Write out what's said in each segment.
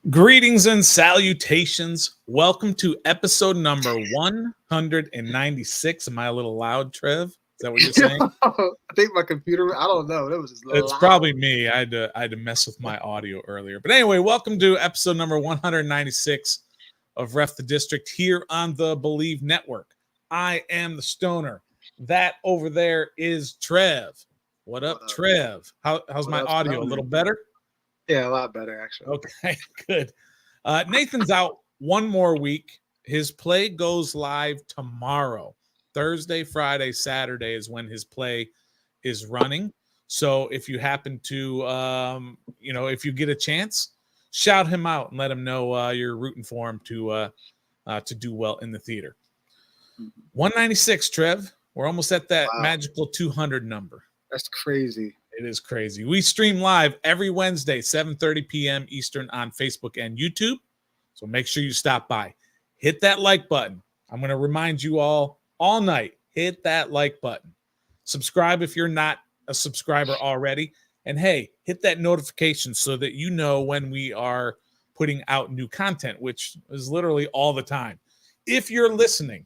Greetings and salutations. Welcome to episode number 196. Am I a little loud, Trev? Is that what you're saying? I think my computer, I don't know. It was just It's loud. probably me. I had to mess with my audio earlier. But anyway, welcome to episode number 196 of Ref the District here on the Believe Network. I am the Stoner. That over there is Trev. What up, Trev? How's my audio? Stoner? A little better? Yeah, a lot better, actually. Okay, good. Nathan's out one more week. His play goes live tomorrow. Thursday, Friday, Saturday is when his play is running. So if you happen to, if you get a chance, shout him out and let him know you're rooting for him to do well in the theater. 196, Trev. We're almost at that magical 200 number. That's crazy. It is crazy. We stream live every Wednesday, 7:30 p.m. Eastern on Facebook and YouTube. So make sure you stop by. Hit that like button. I'm going to remind you all night. Hit that like button. Subscribe if you're not a subscriber already. And hey, hit that notification so that you know when we are putting out new content, which is literally all the time. If you're listening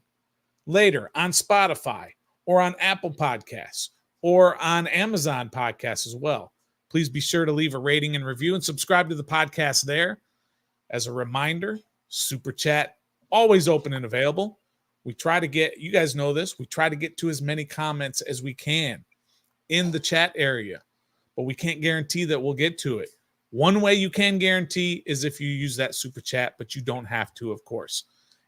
later on Spotify or on Apple Podcasts, or on Amazon Podcasts as well, please be sure to leave a rating and review and subscribe to the podcast there. As a reminder, Super Chat, always open and available. We try to get, you guys know this, we try to get to as many comments as we can in the chat area, but we can't guarantee that we'll get to it. One way you can guarantee is if you use that Super Chat, but you don't have to, of course.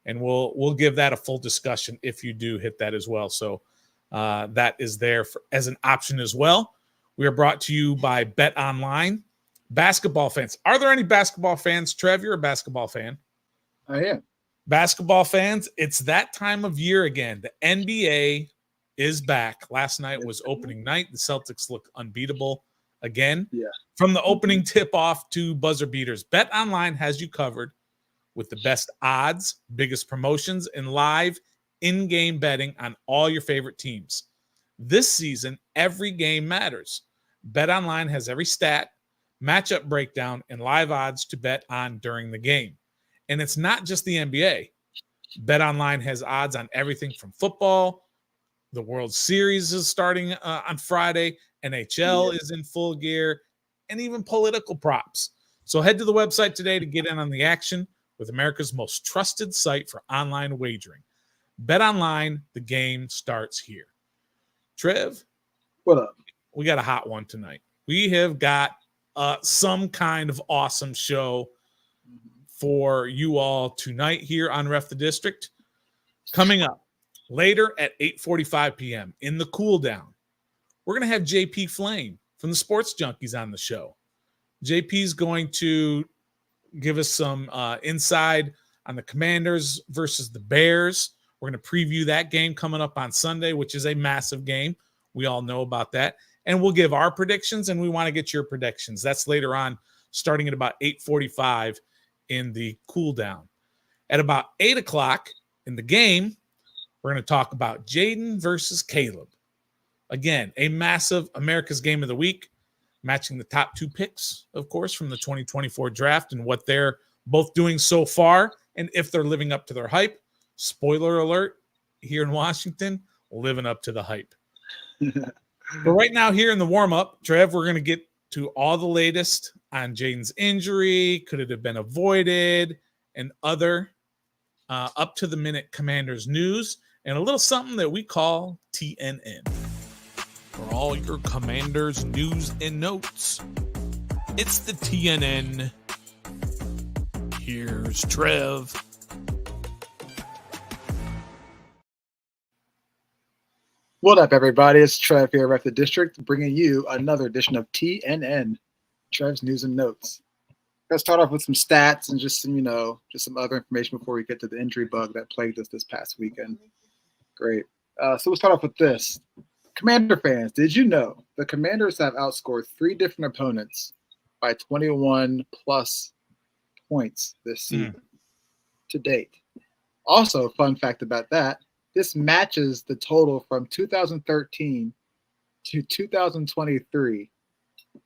And we'll give that a full discussion if you do hit that as well. So that is there as an option as well. We are brought to you by Bet Online. Basketball fans. Are there any basketball fans? Trev, you're a basketball fan. I am. Basketball fans, it's that time of year again. The NBA is back. Last night was opening night. The Celtics look unbeatable again. Yeah. From the opening tip-off to buzzer beaters, Bet Online has you covered with the best odds, biggest promotions, and live in-game betting on all your favorite teams. This season, every game matters. BetOnline has every stat, matchup breakdown, and live odds to bet on during the game. And it's not just the NBA. BetOnline has odds on everything from football. The World Series is starting on Friday. NHL is in full gear, and even political props. So head to the website today to get in on the action with America's most trusted site for online wagering. Bet Online, the game starts here. Trev, what up? We got a hot one tonight. We have got some kind of awesome show for you all tonight here on Ref the District. Coming up later at 8:45 p.m. in the cool down, we're going to have JP Flame from the Sports Junkies on the show. JP's going to give us some inside on the Commanders versus the Bears. We're going to preview that game coming up on Sunday, which is a massive game. We all know about that. And we'll give our predictions, and we want to get your predictions. That's later on, starting at about 8:45 in the cool down. At about 8 o'clock in the game, we're going to talk about Jayden versus Caleb. Again, a massive America's Game of the Week, matching the top two picks, of course, from the 2024 draft and what they're both doing so far and if they're living up to their hype. Spoiler alert, here in Washington, living up to the hype. But right now here in the warm-up, Trev, we're going to get to all the latest on Jayden's injury, could it have been avoided, and other up-to-the-minute Commanders news, and a little something that we call TNN. For all your Commanders news and notes, it's the TNN. Here's Trev. What up, everybody? It's Trev here at the District, bringing you another edition of TNN, Trev's News and Notes. Let's start off with some stats and just some other information before we get to the injury bug that plagued us this past weekend. Great. So we'll start off with this. Commander fans, did you know the Commanders have outscored 3 different opponents by 21-plus points this season to date? Also, fun fact about that, this matches the total from 2013 to 2023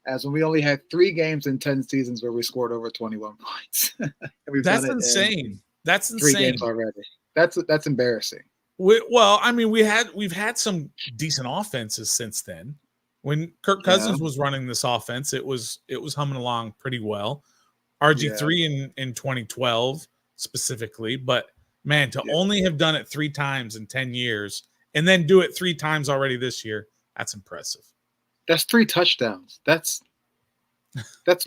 as when we only had 3 games in 10 seasons where we scored over 21 points. And we've That's done it insane. That's 3 insane. games already. That's embarrassing. Well, I mean, we've had some decent offenses since then. When Kirk Cousins was running this offense, it was humming along pretty well. RG3 in 2012 specifically, but man, to only have done it 3 times in 10 years and then do it 3 times already this year, that's impressive. That's 3 touchdowns. That's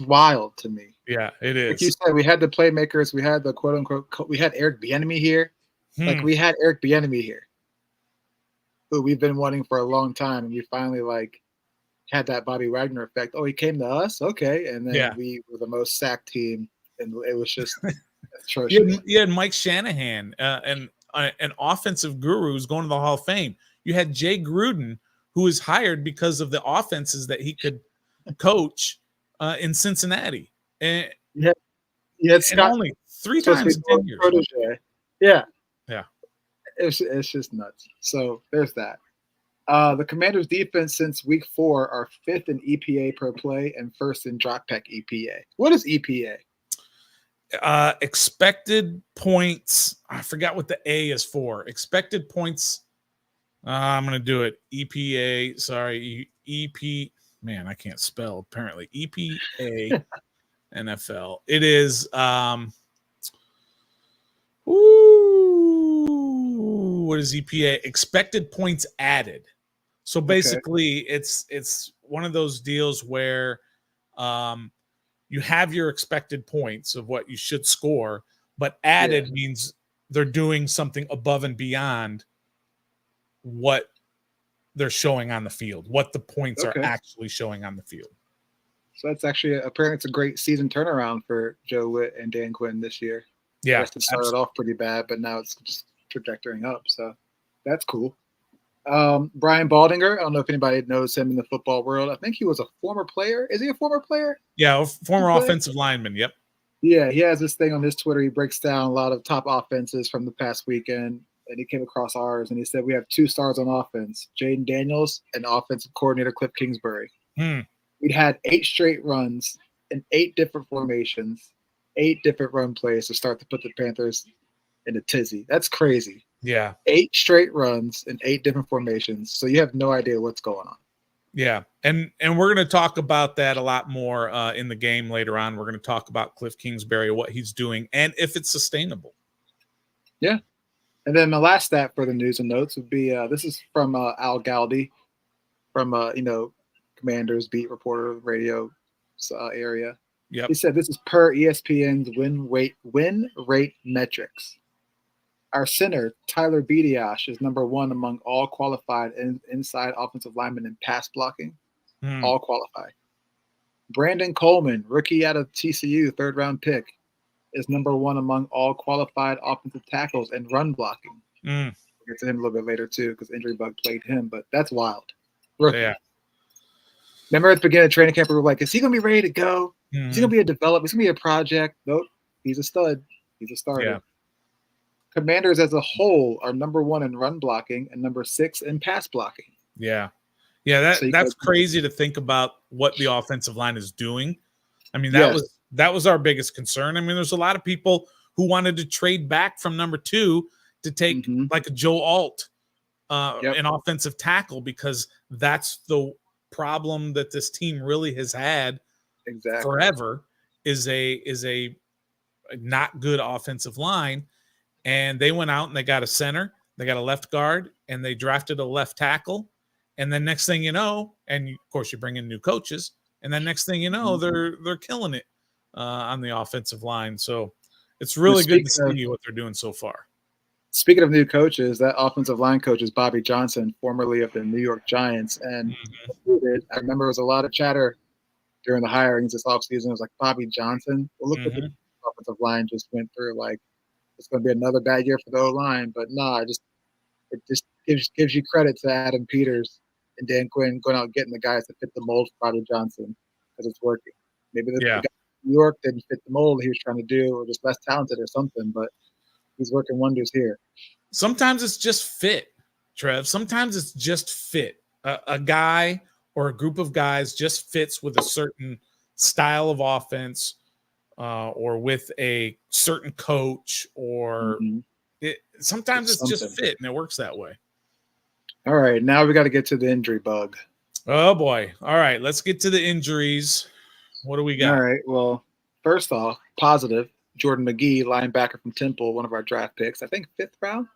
wild to me. Yeah, it is. Like you said, we had the playmakers, we had the quote unquote, we had Eric Bieniemy here. Like we had Eric Bieniemy here, who we've been wanting for a long time, and we finally like had that Bobby Wagner effect. Oh, he came to us, okay, and then we were the most sacked team, and it was just atrocious. You had Mike Shanahan, an offensive guru who's going to the Hall of Fame. You had Jay Gruden, who was hired because of the offenses that he could coach in Cincinnati, and you had Scott only 3 times in 10 years. Protege. Yeah. It's just nuts. So there's that. The Commanders' defense since week 4 are 5th in EPA per play and 1st in dropback EPA. What is EPA? Expected points. I forgot what the A is for. Expected points. I'm going to do it. EPA. Sorry. EP. Man, I can't spell apparently. EPA NFL. It is. What is EPA? Expected points added. So basically, it's one of those deals where you have your expected points of what you should score, but added means they're doing something above and beyond what they're showing on the field, what the points are actually showing on the field. So that's actually apparently it's a great season turnaround for Joe Witt and Dan Quinn this year. Yeah, it started off pretty bad, but now it's just trajectorying up. So that's cool. Brian Baldinger, I don't know if anybody knows him in the football world. I think he was a former player. Is he a former player? Yeah, former offensive lineman. Yep. Yeah, he has this thing on his Twitter. He breaks down a lot of top offenses from the past weekend, and he came across ours, and he said we have 2 stars on offense, Jayden Daniels and offensive coordinator Kliff Kingsbury. We'd had 8 straight runs in 8 different formations, 8 different run plays to start to put the Panthers in a tizzy. That's crazy. Yeah. 8 straight runs in 8 different formations. So you have no idea what's going on. Yeah. And we're going to talk about that a lot more in the game later on. We're going to talk about Kliff Kingsbury, what he's doing, and if it's sustainable. Yeah. And then my last stat for the news and notes would be this is from Al Galdi from, Commanders beat reporter radio area. Yep. He said this is per ESPN's win rate metrics. Our center, Tyler Bediash, is number 1 among all qualified inside offensive linemen in pass blocking. All qualified. Brandon Coleman, rookie out of TCU, 3rd-round pick, is number 1 among all qualified offensive tackles and run blocking. We'll get to him a little bit later, too, because injury bug plagued him, but that's wild. Rookie. Yeah. Remember at the beginning of training camp, we were like, is he going to be ready to go? Is he going to be a develop? Is he going to be a project? Nope. He's a stud. He's a starter. Yeah. Commanders as a whole are number 1 in run blocking and number 6 in pass blocking. Yeah. Yeah, that's crazy to think about what the offensive line is doing. I mean, that was our biggest concern. I mean, there's a lot of people who wanted to trade back from number 2 to take like a Joe Alt, an offensive tackle, because that's the problem that this team really has had forever is a not good offensive line. And they went out and they got a center, they got a left guard, and they drafted a left tackle. And then next thing you know, and of course you bring in new coaches, and then next thing you know, they're killing it on the offensive line. So it's really good to see what they're doing so far. Speaking of new coaches, that offensive line coach is Bobby Johnson, formerly of the New York Giants. And I remember there was a lot of chatter during the hirings this offseason. It was like, Bobby Johnson? Well, look what the offensive line just went through. Like, it's going to be another bad year for the O-line. But it just gives you credit to Adam Peters and Dan Quinn going out and getting the guys that fit the mold for Bobby Johnson because it's working. Maybe the guy in New York didn't fit the mold he was trying to do, or just less talented or something, but he's working wonders here. Sometimes it's just fit, Trev. Sometimes it's just fit. A guy or a group of guys just fits with a certain style of offense, or with a certain coach, or sometimes it's just fit, and it works that way. All right, now we got to get to the injury bug. Oh boy! All right, let's get to the injuries. What do we got? All right. Well, first off, positive. Jordan McGee, linebacker from Temple, one of our draft picks. I think 5th round.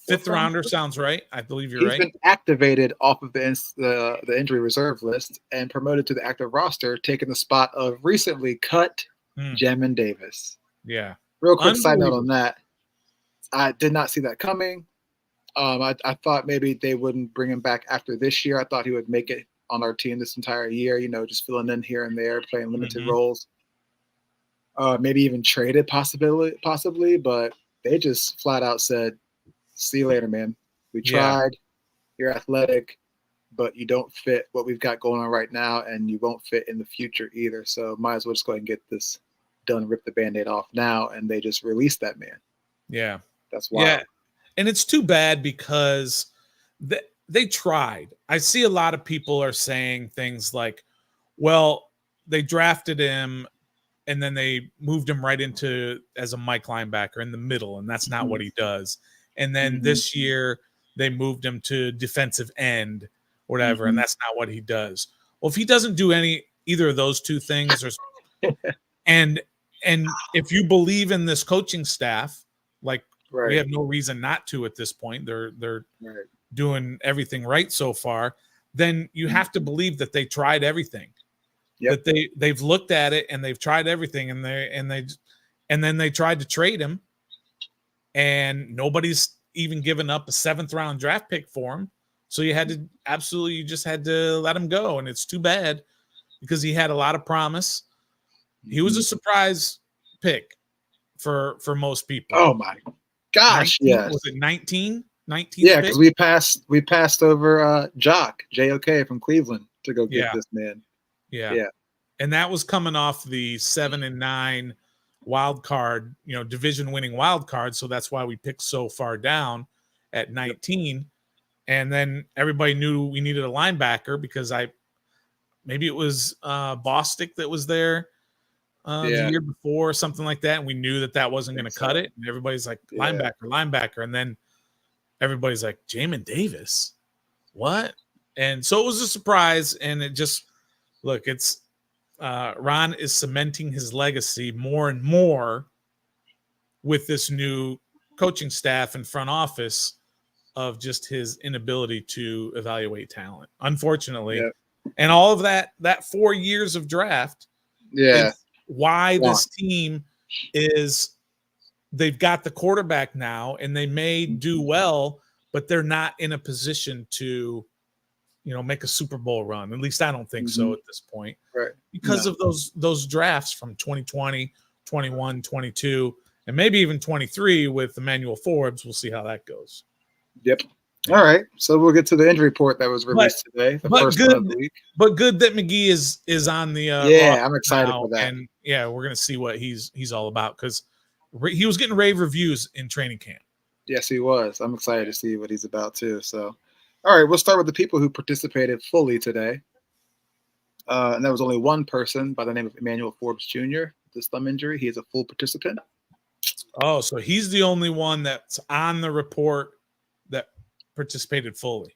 Fifth rounder sounds right. I believe you're right. He's been activated off of the injury reserve list and promoted to the active roster, taking the spot of recently cut Jamin Davis. Yeah. Real quick side note on that. I did not see that coming. I thought maybe they wouldn't bring him back after this year. I thought he would make it on our team this entire year, just filling in here and there, playing limited roles. Maybe even traded possibly, but they just flat out said, see you later, man. We tried. You're athletic, but you don't fit what we've got going on right now, and you won't fit in the future either. So might as well just go ahead and get this done, rip the Band-Aid off now, and they just released that man. Yeah. That's wild. Yeah. And it's too bad because they tried. I see a lot of people are saying things like, well, they drafted him and then they moved him right into as a Mike linebacker in the middle, and that's not what he does. And then this year they moved him to defensive end, whatever, and that's not what he does. Well, if he doesn't do either of those two things, and if you believe in this coaching staff, like we have no reason not to at this point. They're doing everything right so far. Then you have to believe that they tried everything. That they've looked at it and they've tried everything, and then they tried to trade him, and nobody's even given up a 7th round draft pick for him. So you just had to let him go, and it's too bad because he had a lot of promise. He was a surprise pick for most people. Oh my gosh! 19, was it 19? 19? Yeah, because we passed over JOK from Cleveland to go get this man. Yeah. And that was coming off the 7-9 wild card, division winning wild card. So that's why we picked so far down at 19. And then everybody knew we needed a linebacker because maybe it was Bostic that was there the year before or something like that. And we knew that wasn't going to cut it. And everybody's like, linebacker. And then everybody's like, Jamin Davis, what? And so it was a surprise. And it just, look, it's Ron is cementing his legacy more and more with this new coaching staff and front office of just his inability to evaluate talent, unfortunately. And all of that 4 years of draft is why this team they've got the quarterback now, and they may do well, but they're not in a position to make a Super Bowl run. At least I don't think so at this point. Right. Because of those drafts from 2020, 21, 22, and maybe even 23 with Emmanuel Forbes. We'll see how that goes. Yep. All right. So we'll get to the injury report that was released today. The first one of the week. But good that McGee is on the I'm excited for that. And we're gonna see what he's all about, because he was getting rave reviews in training camp. Yes, he was. I'm excited to see what he's about too. So all right, we'll start with the people who participated fully today. And there was only one person by the name of Emmanuel Forbes Jr. with his thumb injury. He is a full participant. Oh, so he's the only one that's on the report that participated fully.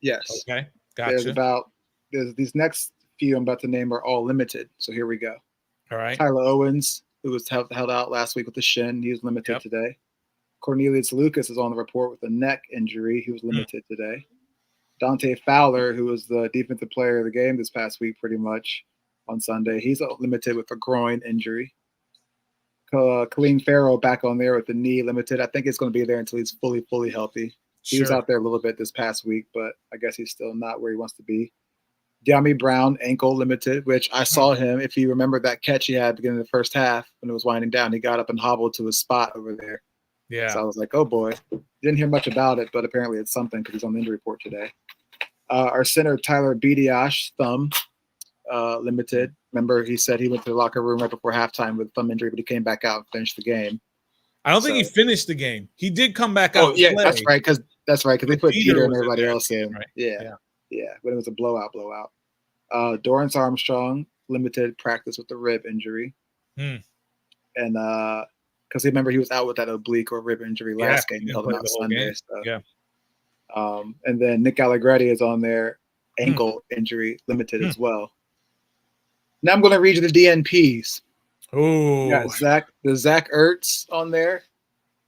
Yes. Okay, gotcha. There's these next few I'm about to name are all limited. So here we go. All right. Tyler Owens, who was held out last week with the shin, he was limited today. Cornelius Lucas is on the report with a neck injury. He was limited today. Dante Fowler, who was the defensive player of the game this past week pretty much on Sunday, he's limited with a groin injury. Kaleem Farrell back on there with the knee, limited. I think it's going to be there until he's fully healthy. He was out there a little bit this past week, but I guess he's still not where he wants to be. De'Ami Brown, ankle limited, which I saw him. If you remember that catch he had at the beginning of the first half when it was winding down, he got up and hobbled to his spot over there. Yeah. So I was like, oh boy. Didn't hear much about it, but apparently it's something because he's on the injury report today. Our center, Tyler Bediash, thumb limited. Remember, he said he went to the locker room right before halftime with a thumb injury, but he came back out and finished the game. I don't think he finished the game. He did come back out. Oh, yeah, that's right, because they put Peter and everybody else in. Right. Yeah. Yeah, but it was a blowout. Dorrance Armstrong, limited practice with the rib injury. And because remember he was out with that oblique or rib injury last game. He held him out Sunday. So. Yeah. And then Nick Allegretti is on there, ankle injury, limited as well. Now I'm going to read you the DNPs. Oh, got Zach Ertz on there,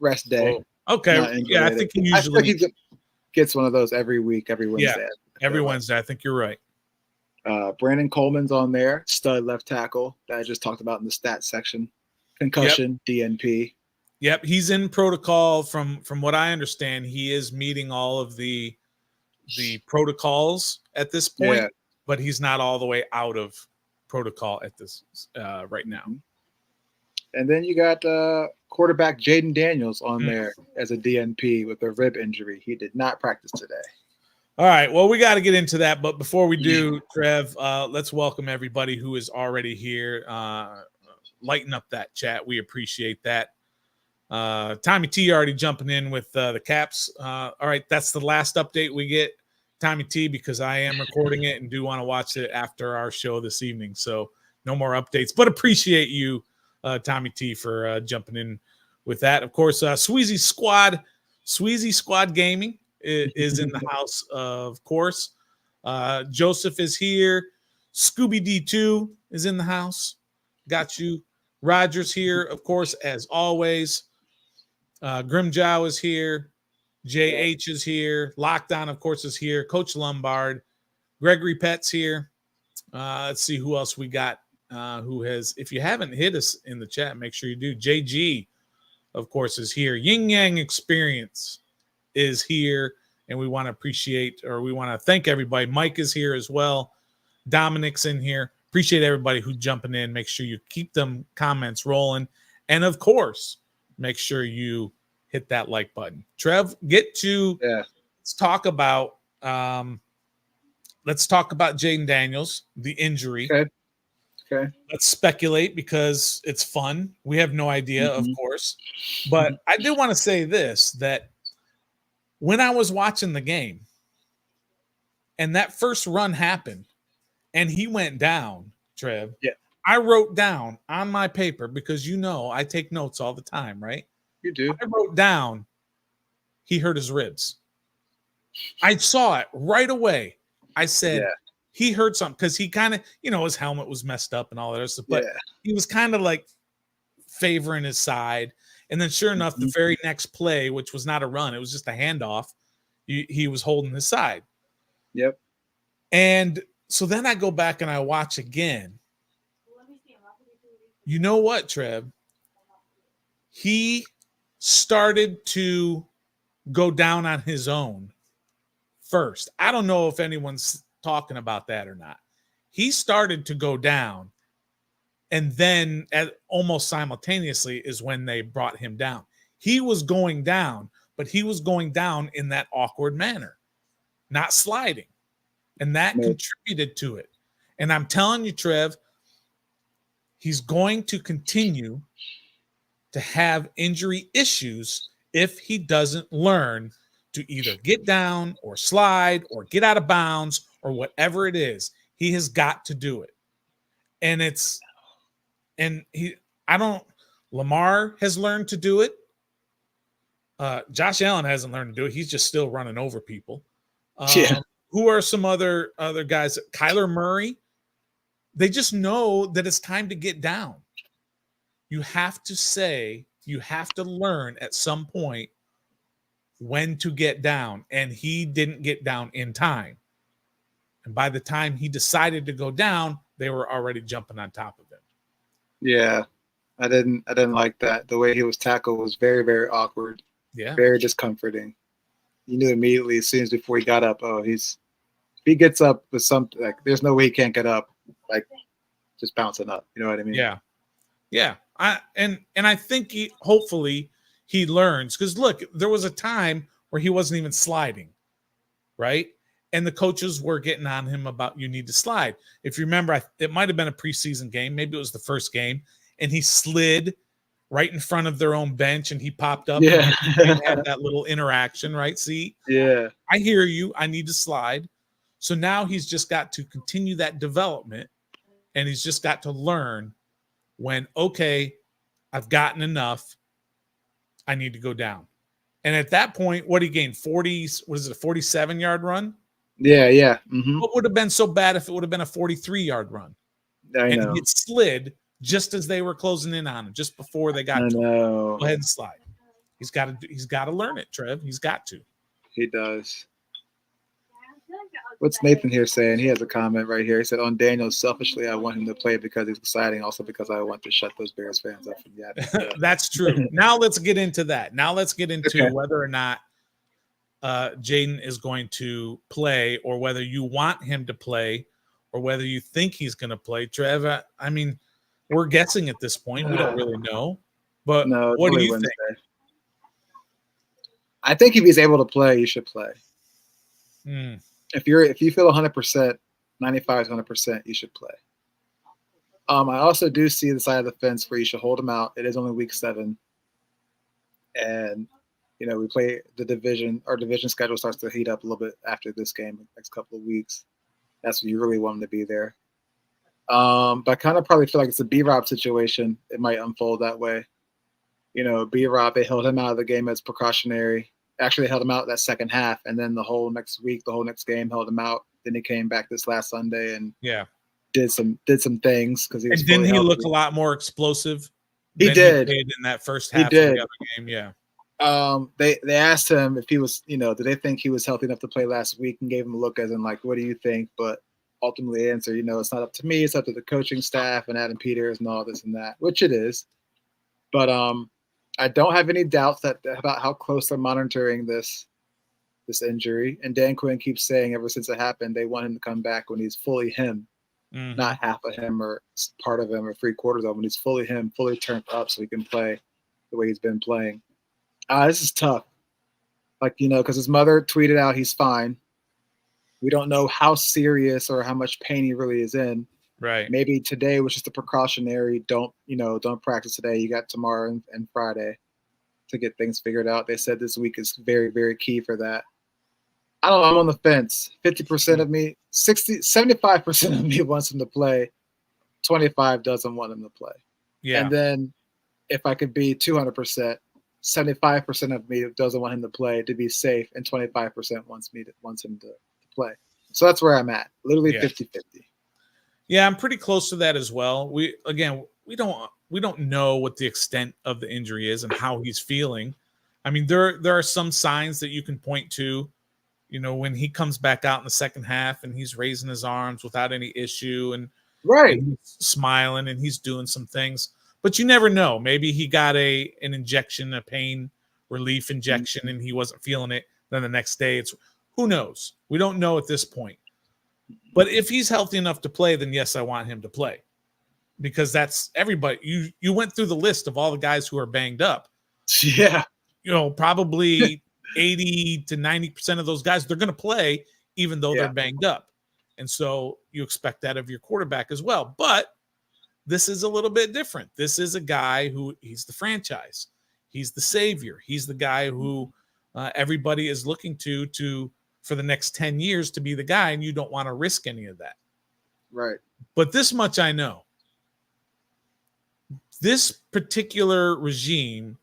rest day. Oh. Okay, yeah, I think he usually he gets one of those every week, every Wednesday. Yeah, every Wednesday. I think you're right. Brandon Coleman's on there, stud left tackle that I just talked about in the stats section. Concussion, DNP. Yep, he's in protocol. From what I understand, he is meeting all of the protocols at this point, but he's not all the way out of protocol at this right now. And then you got quarterback Jayden Daniels on there as a DNP with a rib injury. He did not practice today. All right, well, we got to get into that, but before we do, Trev, let's welcome everybody who is already here. Lighten up that chat. We appreciate that. Tommy T already jumping in with the caps. All right, that's the last update we get, Tommy T, because I am recording it and do want to watch it after our show this evening. So no more updates, but appreciate you, Tommy T, for jumping in with that. Of course, Sweezy Squad Gaming is in the house, of course. Joseph is here. Scooby D2 is in the house. Got you. Roger's here, of course, as always. Grimjow is here. JH is here. Lockdown, of course, is here. Coach Lombard. Gregory Pett's here. Let's see who else we got who has. If you haven't hit us in the chat, make sure you do. JG, of course, is here. Yin Yang Experience is here. And we want to thank everybody. Mike is here as well. Dominic's in here. Appreciate everybody who's jumping in. Make sure you keep them comments rolling. And, of course, make sure you hit that like button. Trev, let's talk about Jayden Daniels, the injury. Okay. Let's speculate because it's fun. We have no idea, of course. But I do want to say this, that when I was watching the game and that first run happened and he went down, Trev, I wrote down on my paper, because I take notes all the time, right? You do. I wrote down he hurt his ribs. I saw it right away. I said he hurt something because he kind of, his helmet was messed up and all that stuff, but he was kind of like favoring his side. And then sure enough, the very next play, which was not a run, it was just a handoff, he was holding his side. Yep. And so then I go back and I watch again. You know what, Trev? He started to go down on his own first. I don't know if anyone's talking about that or not. He started to go down, and then almost simultaneously is when they brought him down. He was going down, but he was going down in that awkward manner, not sliding. And that contributed to it. And I'm telling you, Trev, he's going to continue to have injury issues if he doesn't learn to either get down or slide or get out of bounds or whatever it is. He has got to do it. Lamar has learned to do it. Josh Allen hasn't learned to do it. He's just still running over people. Who are some other guys? Kyler Murray. They just know that it's time to get down. You have to learn at some point when to get down. And he didn't get down in time. And by the time he decided to go down, they were already jumping on top of him. Yeah. I didn't like that. The way he was tackled was very, very awkward. Yeah. Very discomforting. You knew immediately as soon as before he got up, if he gets up with something, like there's no way he can't get up, like just bouncing up. You know what I mean? Yeah. Yeah. I think hopefully he learns, because look, there was a time where he wasn't even sliding, right? And the coaches were getting on him about, you need to slide. If you remember, it might have been a preseason game. Maybe it was the first game. And he slid right in front of their own bench and he popped up. Yeah. And had that little interaction, right? See? Yeah. I hear you. I need to slide. So now he's just got to continue that development, and he's just got to learn when, okay, I've gotten enough, I need to go down. And at that point, what he gained, 40, what is it, a 47-yard run? Yeah. Mm-hmm. What would have been so bad if it would have been a 43-yard run? I know. And it slid just as they were closing in on him, just before they got to him. Go ahead and slide. He's got to learn it, Trev. He's got to. He does. What's Nathan here saying? He has a comment right here. He said, on Daniels, selfishly, I want him to play because he's exciting, also because I want to shut those Bears fans up from yapping. That's true. Now let's get into that. Now let's get into whether or not Jayden is going to play, or whether you want him to play, or whether you think he's going to play. Trev, I mean, we're guessing at this point. We don't really know. But no, what do you think? I think if he's able to play, you should play. If you feel 100%, 95 100%, you should play. I also do see the side of the fence where you should hold him out. It is only week 7, and we play the division. Our division schedule starts to heat up a little bit after this game, the next couple of weeks. That's when you really want him to be there. But I kind of probably feel like it's a B-Rob situation. It might unfold that way. B-Rob, they held him out of the game as precautionary. Actually, they held him out that second half, and then the whole next week, the whole next game, held him out. Then he came back this last Sunday and did some things because he was. And didn't he look a lot more explosive? He did in that first half of the other game. Yeah. They asked him if he was, did they think he was healthy enough to play last week, and gave him a look as in like, what do you think? But ultimately answered, it's not up to me, it's up to the coaching staff and Adam Peters and all this and that, which it is. But I don't have any doubts about how close they're monitoring this injury. And Dan Quinn keeps saying ever since it happened, they want him to come back when he's fully him, not half of him or part of him or 3/4 of him. When he's fully him, fully turned up, so he can play the way he's been playing. This is tough. Because his mother tweeted out he's fine. We don't know how serious or how much pain he really is in. Right. Maybe today was just a precautionary. Don't practice today. You got tomorrow and Friday to get things figured out. They said this week is very, very key for that. I don't know. I'm on the fence. 50% of me, 75% of me wants him to play. 25 doesn't want him to play. Yeah. And then if I could be 200%, 75% of me doesn't want him to play to be safe, and 25% wants him to play. So that's where I'm at. Literally 50-50. Yeah, I'm pretty close to that as well. We don't know what the extent of the injury is and how he's feeling. I mean, there are some signs that you can point to, when he comes back out in the second half and he's raising his arms without any issue and he's smiling and he's doing some things. But you never know. Maybe he got an injection, a pain relief injection, and he wasn't feeling it. Then the next day, who knows? We don't know at this point. But if he's healthy enough to play, then yes, I want him to play, because that's everybody. You went through the list of all the guys who are banged up. Yeah, probably 80 to 90% of those guys, they're going to play even though they're banged up, and so you expect that of your quarterback as well. But this is a little bit different. This is a guy who he's the franchise. He's the savior. He's the guy who everybody is looking to for the next 10 years to be the guy, and you don't want to risk any of that. Right. But this much I know. This particular regime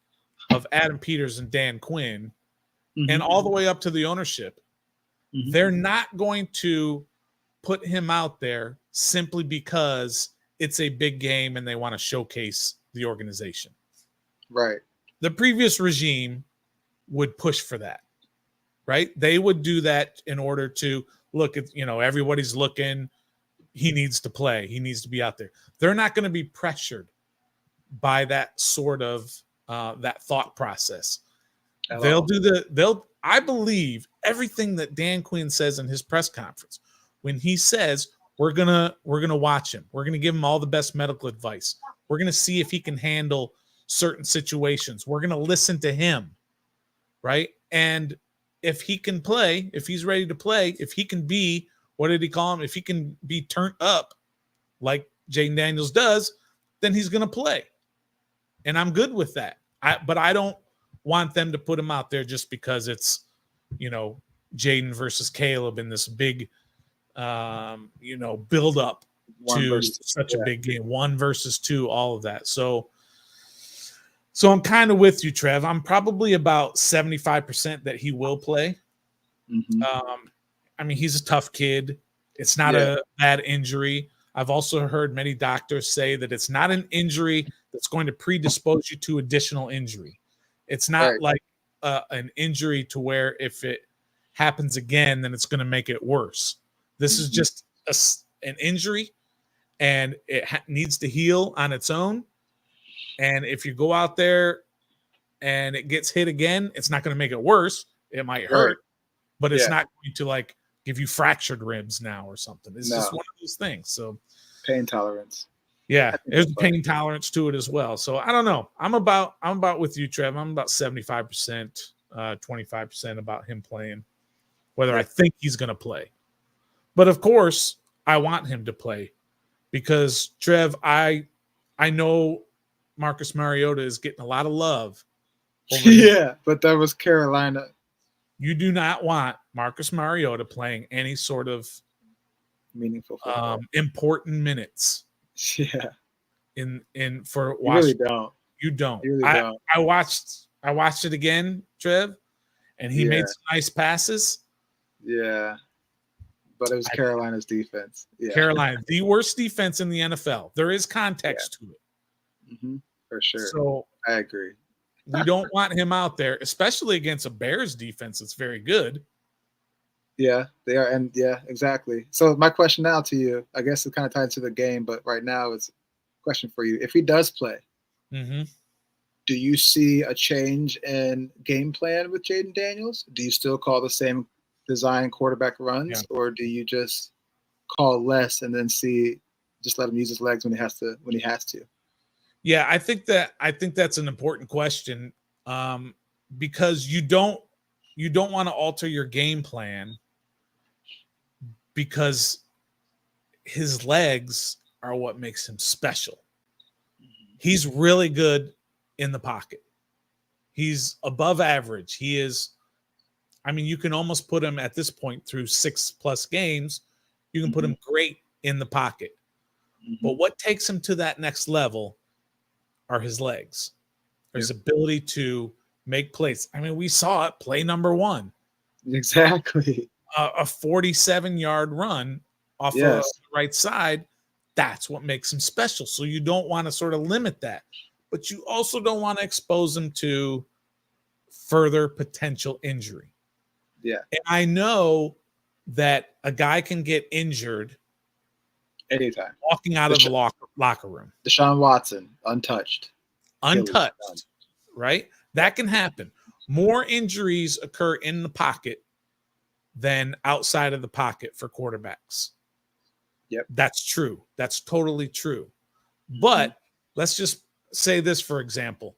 of Adam Peters and Dan Quinn, and all the way up to the ownership, they're not going to put him out there simply because it's a big game and they want to showcase the organization. Right. The previous regime would push for that, right? They would do that in order to look at, everybody's looking. He needs to play. He needs to be out there. They're not going to be pressured by that sort of that thought process. I believe everything that Dan Quinn says in his press conference, when he says, we're gonna watch him. We're gonna give him all the best medical advice. We're gonna see if he can handle certain situations. We're gonna listen to him, right? And if he can play, if he's ready to play, if he can be, what did he call him? If he can be turned up like Jayden Daniels does, then he's gonna play, and I'm good with that. But I don't want them to put him out there just because it's, Jayden versus Caleb in this big build up One to versus such a big game. 1 versus 2, all of that. So I'm kind of with you, Trev. I'm probably about 75% that he will play. Mm-hmm. I mean, he's a tough kid. It's not a bad injury. I've also heard many doctors say that it's not an injury that's going to predispose you to additional injury. It's not like an injury to where if it happens again, then it's going to make it worse. This is just an injury, and it needs to heal on its own. And if you go out there and it gets hit again, it's not going to make it worse. It might hurt, but it's not going to like give you fractured ribs now or something. It's just one of those things. So pain tolerance. Yeah, there's pain tolerance to it as well. So I don't know. I'm about with you, Trev. I'm about 75%, 25% about him playing, whether I think he's going to play. But of course, I want him to play because Trev, I know Marcus Mariota is getting a lot of love. But that was Carolina. You do not want Marcus Mariota playing any sort of meaningful football. Important minutes. Yeah. In for Washington. You really don't. You don't. You really don't. I watched it again, Trev, and he made some nice passes. Yeah. But it was Carolina's defense. Yeah. Carolina, the worst defense in the NFL. There is context to it. Mm-hmm. For sure. So I agree. We don't want him out there, especially against a Bears defense that's very good. Yeah, they are. And exactly. So my question now to you, I guess it kind of ties to the game, but right now it's a question for you. If he does play, do you see a change in game plan with Jayden Daniels? Do you still call the same design quarterback runs, or do you just call less and then just let him use his legs when he has to? Yeah, I think that's an important question because you don't want to alter your game plan because his legs are what makes him special. He's really good in the pocket. He's above average. He is, I mean, you can almost put him at this point through 6+ games. You can put him great in the pocket. But what takes him to that next level are his legs, his ability to make plays. I mean, we saw it play number 1. Exactly. A 47-yard run off of the right side. That's what makes him special. So you don't want to sort of limit that, but you also don't want to expose him to further potential injury. Yeah. And I know that a guy can get injured anytime walking out of the locker room. Deshaun Watson, untouched, right? That can happen. More injuries occur in the pocket than outside of the pocket for quarterbacks. Yep. That's true. That's totally true. But let's just say this, for example.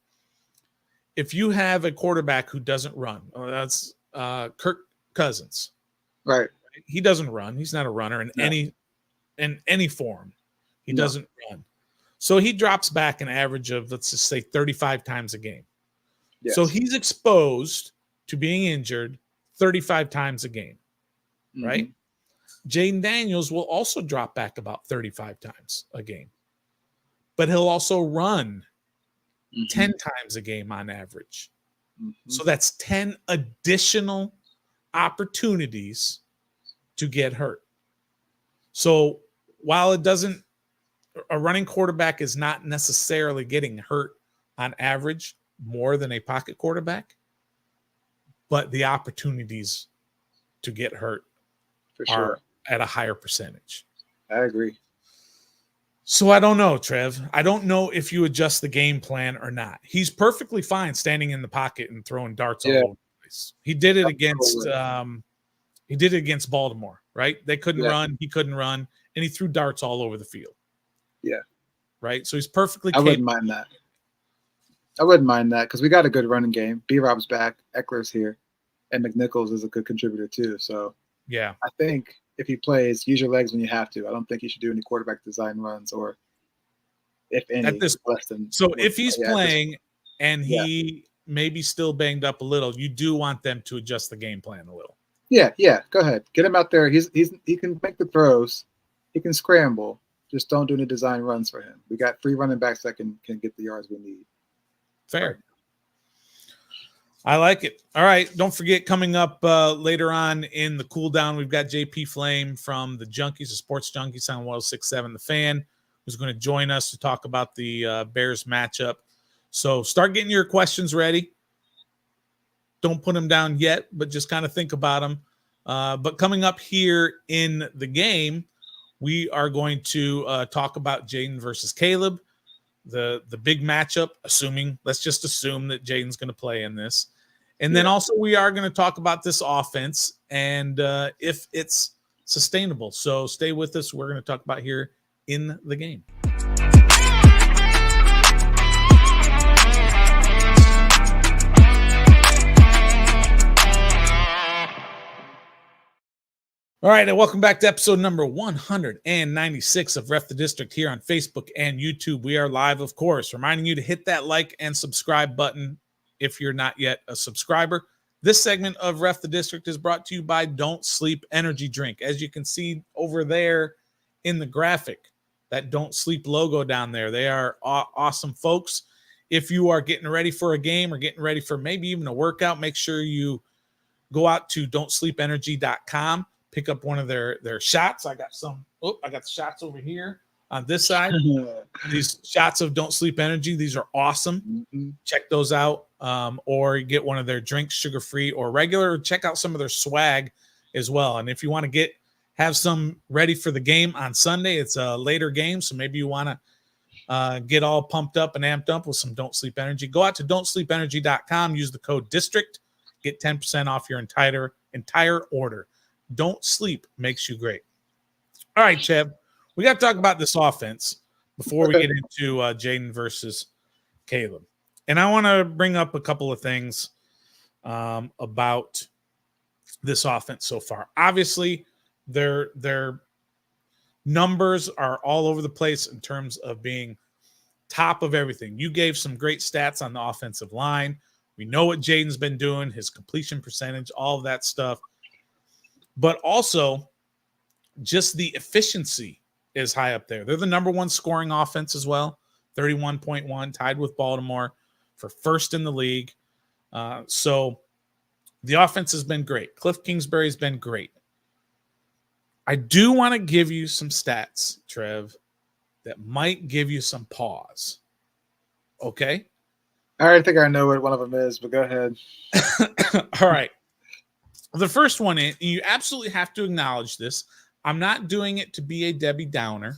If you have a quarterback who doesn't run, that's Kirk Cousins. Right. He doesn't run. He's not a runner in any form. He doesn't run. So he drops back an average of, let's just say, 35 times a game. Yes. So he's exposed to being injured 35 times a game, right? Jayden Daniels will also drop back about 35 times a game, but he'll also run 10 times a game on average. So that's 10 additional opportunities to get hurt. So while a running quarterback is not necessarily getting hurt on average more than a pocket quarterback, but the opportunities to get hurt are at a higher percentage. I agree. So I don't know, Trev. I don't know if you adjust the game plan or not. He's perfectly fine standing in the pocket and throwing darts all over the place. He did it against Baltimore, right? They couldn't run, he couldn't run, and he threw darts all over the field. Yeah. Right? So he's perfectly capable. I wouldn't mind that because we got a good running game. B-Rob's back, Eckler's here, and McNichols is a good contributor too. So yeah, I think if he plays, use your legs when you have to. I don't think he should do any quarterback design runs or if any. At this point. So if he's playing and he maybe still banged up a little, you do want them to adjust the game plan a little. Yeah. Go ahead. Get him out there. He can make the throws. He can scramble. Just don't do any design runs for him. We got 3 running backs that can get the yards we need. Fair. Right. I like it. All right. Don't forget, coming up later on in the cool down, we've got JP Flame from the Junkies, the Sports Junkies on 106.7 The Fan, who's going to join us to talk about the Bears matchup. So start getting your questions ready. Don't put them down yet, but just kind of think about them. But coming up here in the game, we are going to talk about Jayden versus Caleb, the big matchup, let's just assume that Jayden's going to play in this. And then also we are going to talk about this offense and if it's sustainable. So stay with us. We're going to talk about here in the game. All right, and welcome back to episode number 196 of Ref the District here on Facebook and YouTube. We are live, of course, reminding you to hit that like and subscribe button if you're not yet a subscriber. This segment of Ref the District is brought to you by Don't Sleep Energy Drink. As you can see over there in the graphic, that Don't Sleep logo down there, they are awesome folks. If you are getting ready for a game or getting ready for maybe even a workout, make sure you go out to don'tsleepenergy.com. Pick up one of their shots. I got the shots over here on this side. These shots of Don't Sleep Energy. These are awesome. Mm-hmm. Check those out. Or get one of their drinks, sugar-free or regular. Check out some of their swag as well. And if you want to have some ready for the game on Sunday, it's a later game. So maybe you want to get all pumped up and amped up with some Don't Sleep Energy. Go out to don'tsleepenergy.com. Use the code DISTRICT. Get 10% off your entire order. Don't sleep makes you great. All right, Chev, we got to talk about this offense before we get into Jayden versus Caleb. And I want to bring up a couple of things about this offense so far. Obviously, their numbers are all over the place in terms of being top of everything. You gave some great stats on the offensive line. We know what Jayden's been doing, his completion percentage, all of that stuff. But also, just the efficiency is high up there. They're the number one scoring offense as well, 31.1, tied with Baltimore for first in the league. So the offense has been great. Kliff Kingsbury has been great. I do want to give you some stats, Trev, that might give you some pause. Okay? I already think I know what one of them is, but go ahead. All right. The first one, you absolutely have to acknowledge this. I'm not doing it to be a Debbie Downer.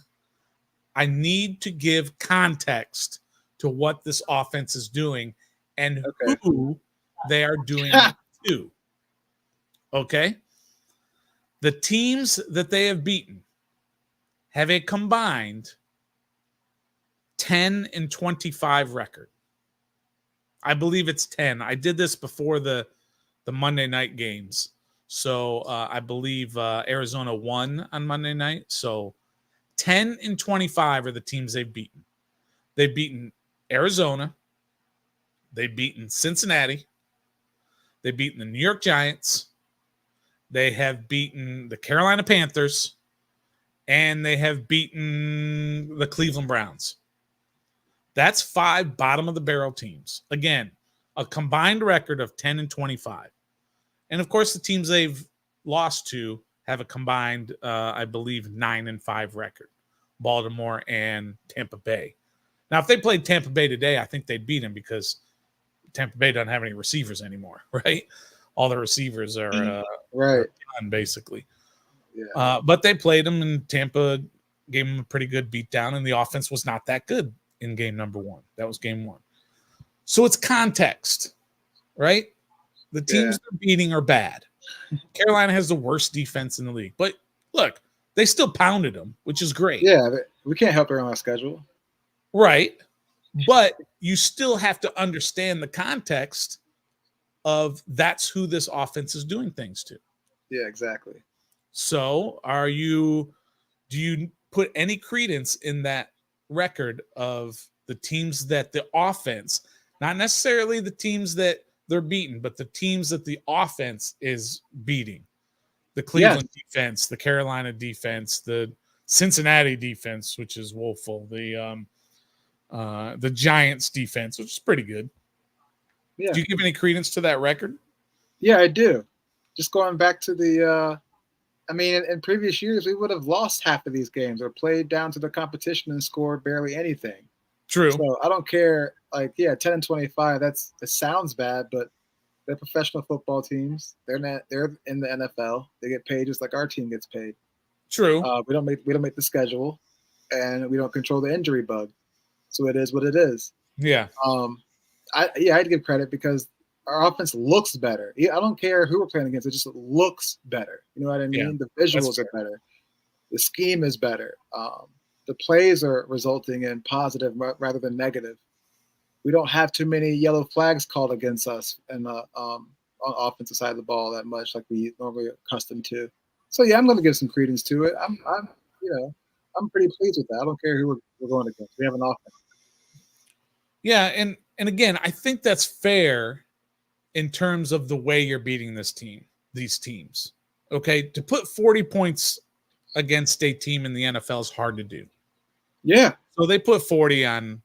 I need to give context to what this offense is doing and who they are doing it to. Okay? The teams that they have beaten have a combined 10-25 record. I believe it's 10. I did this before the Monday night games. So I believe Arizona won on Monday night. So 10-25 are the teams they've beaten. They've beaten Arizona. They've beaten Cincinnati. They've beaten the New York Giants. They have beaten the Carolina Panthers. And they have beaten the Cleveland Browns. That's 5 bottom of the barrel teams. Again, a combined record of 10-25. And of course, the teams they've lost to have a combined, I believe, 9-5 record. Baltimore and Tampa Bay. Now, if they played Tampa Bay today, I think they'd beat them because Tampa Bay doesn't have any receivers anymore, right? All the receivers are right done, basically. Yeah. But they played them, and Tampa gave them a pretty good beatdown, and the offense was not that good in game number 1. That was game 1. So it's context, right? The teams they're beating are bad. Carolina has the worst defense in the league. But look, they still pounded them, which is great. Yeah, we can't help around our schedule. Right. But you still have to understand the context of that's who this offense is doing things to. Yeah, exactly. So do you put any credence in that record of the teams that the offense, not necessarily the teams that they're beating, but the teams that the offense is beating? the Cleveland defense, the Carolina defense, the Cincinnati defense, which is woeful, the Giants defense, which is pretty good. Yeah. Do you give any credence to that record? Yeah, I do. Just going back to the I mean, in previous years, we would have lost half of these games or played down to the competition and scored barely anything. True. So I don't care. Like, yeah, 10-25. It sounds bad, but they're professional football teams. They're in the NFL. They get paid just like our team gets paid. True. We don't make the schedule, and we don't control the injury bug. So it is what it is. Yeah. I'd give credit because our offense looks better. I don't care who we're playing against. It just looks better. You know what I mean? Yeah, the visuals are better. The scheme is better. The plays are resulting in positive rather than negative. We don't have too many yellow flags called against us and on offensive side of the ball that much like we normally are accustomed to. So yeah, I'm going to give some credence to it. I'm pretty pleased with that. I don't care who we're going against. We have an offense. Yeah, and again, I think that's fair in terms of the way you're beating these teams. Okay, to put 40 points against a team in the NFL is hard to do. Yeah. So they put 40 on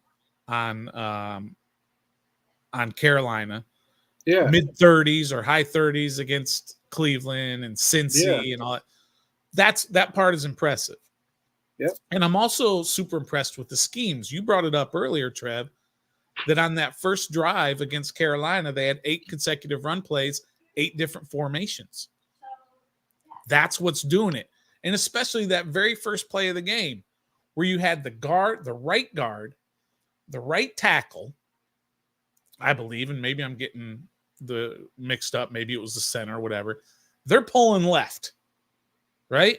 Carolina. Yeah. Mid 30s or high 30s against Cleveland and Cincy and all that. That part is impressive. Yep. And I'm also super impressed with the schemes. You brought it up earlier, Trev, that on that first drive against Carolina, they had 8 consecutive run plays, 8 different formations. That's what's doing it. And especially that very first play of the game where you had the right guard, the right tackle, I believe, and maybe I'm getting the mixed up. Maybe it was the center or whatever. They're pulling left, right?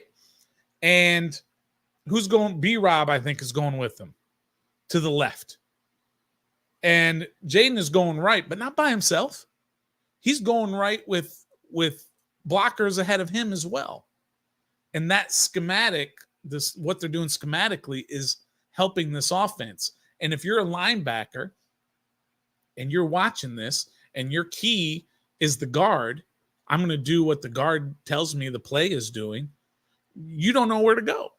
And who's going? B-Rob, I think, is going with them to the left. And Jayden is going right, but not by himself. He's going right with blockers ahead of him as well. And that schematic, what they're doing schematically is helping this offense. And if you're a linebacker and you're watching this and your key is the guard, I'm going to do what the guard tells me the play is doing. You don't know where to go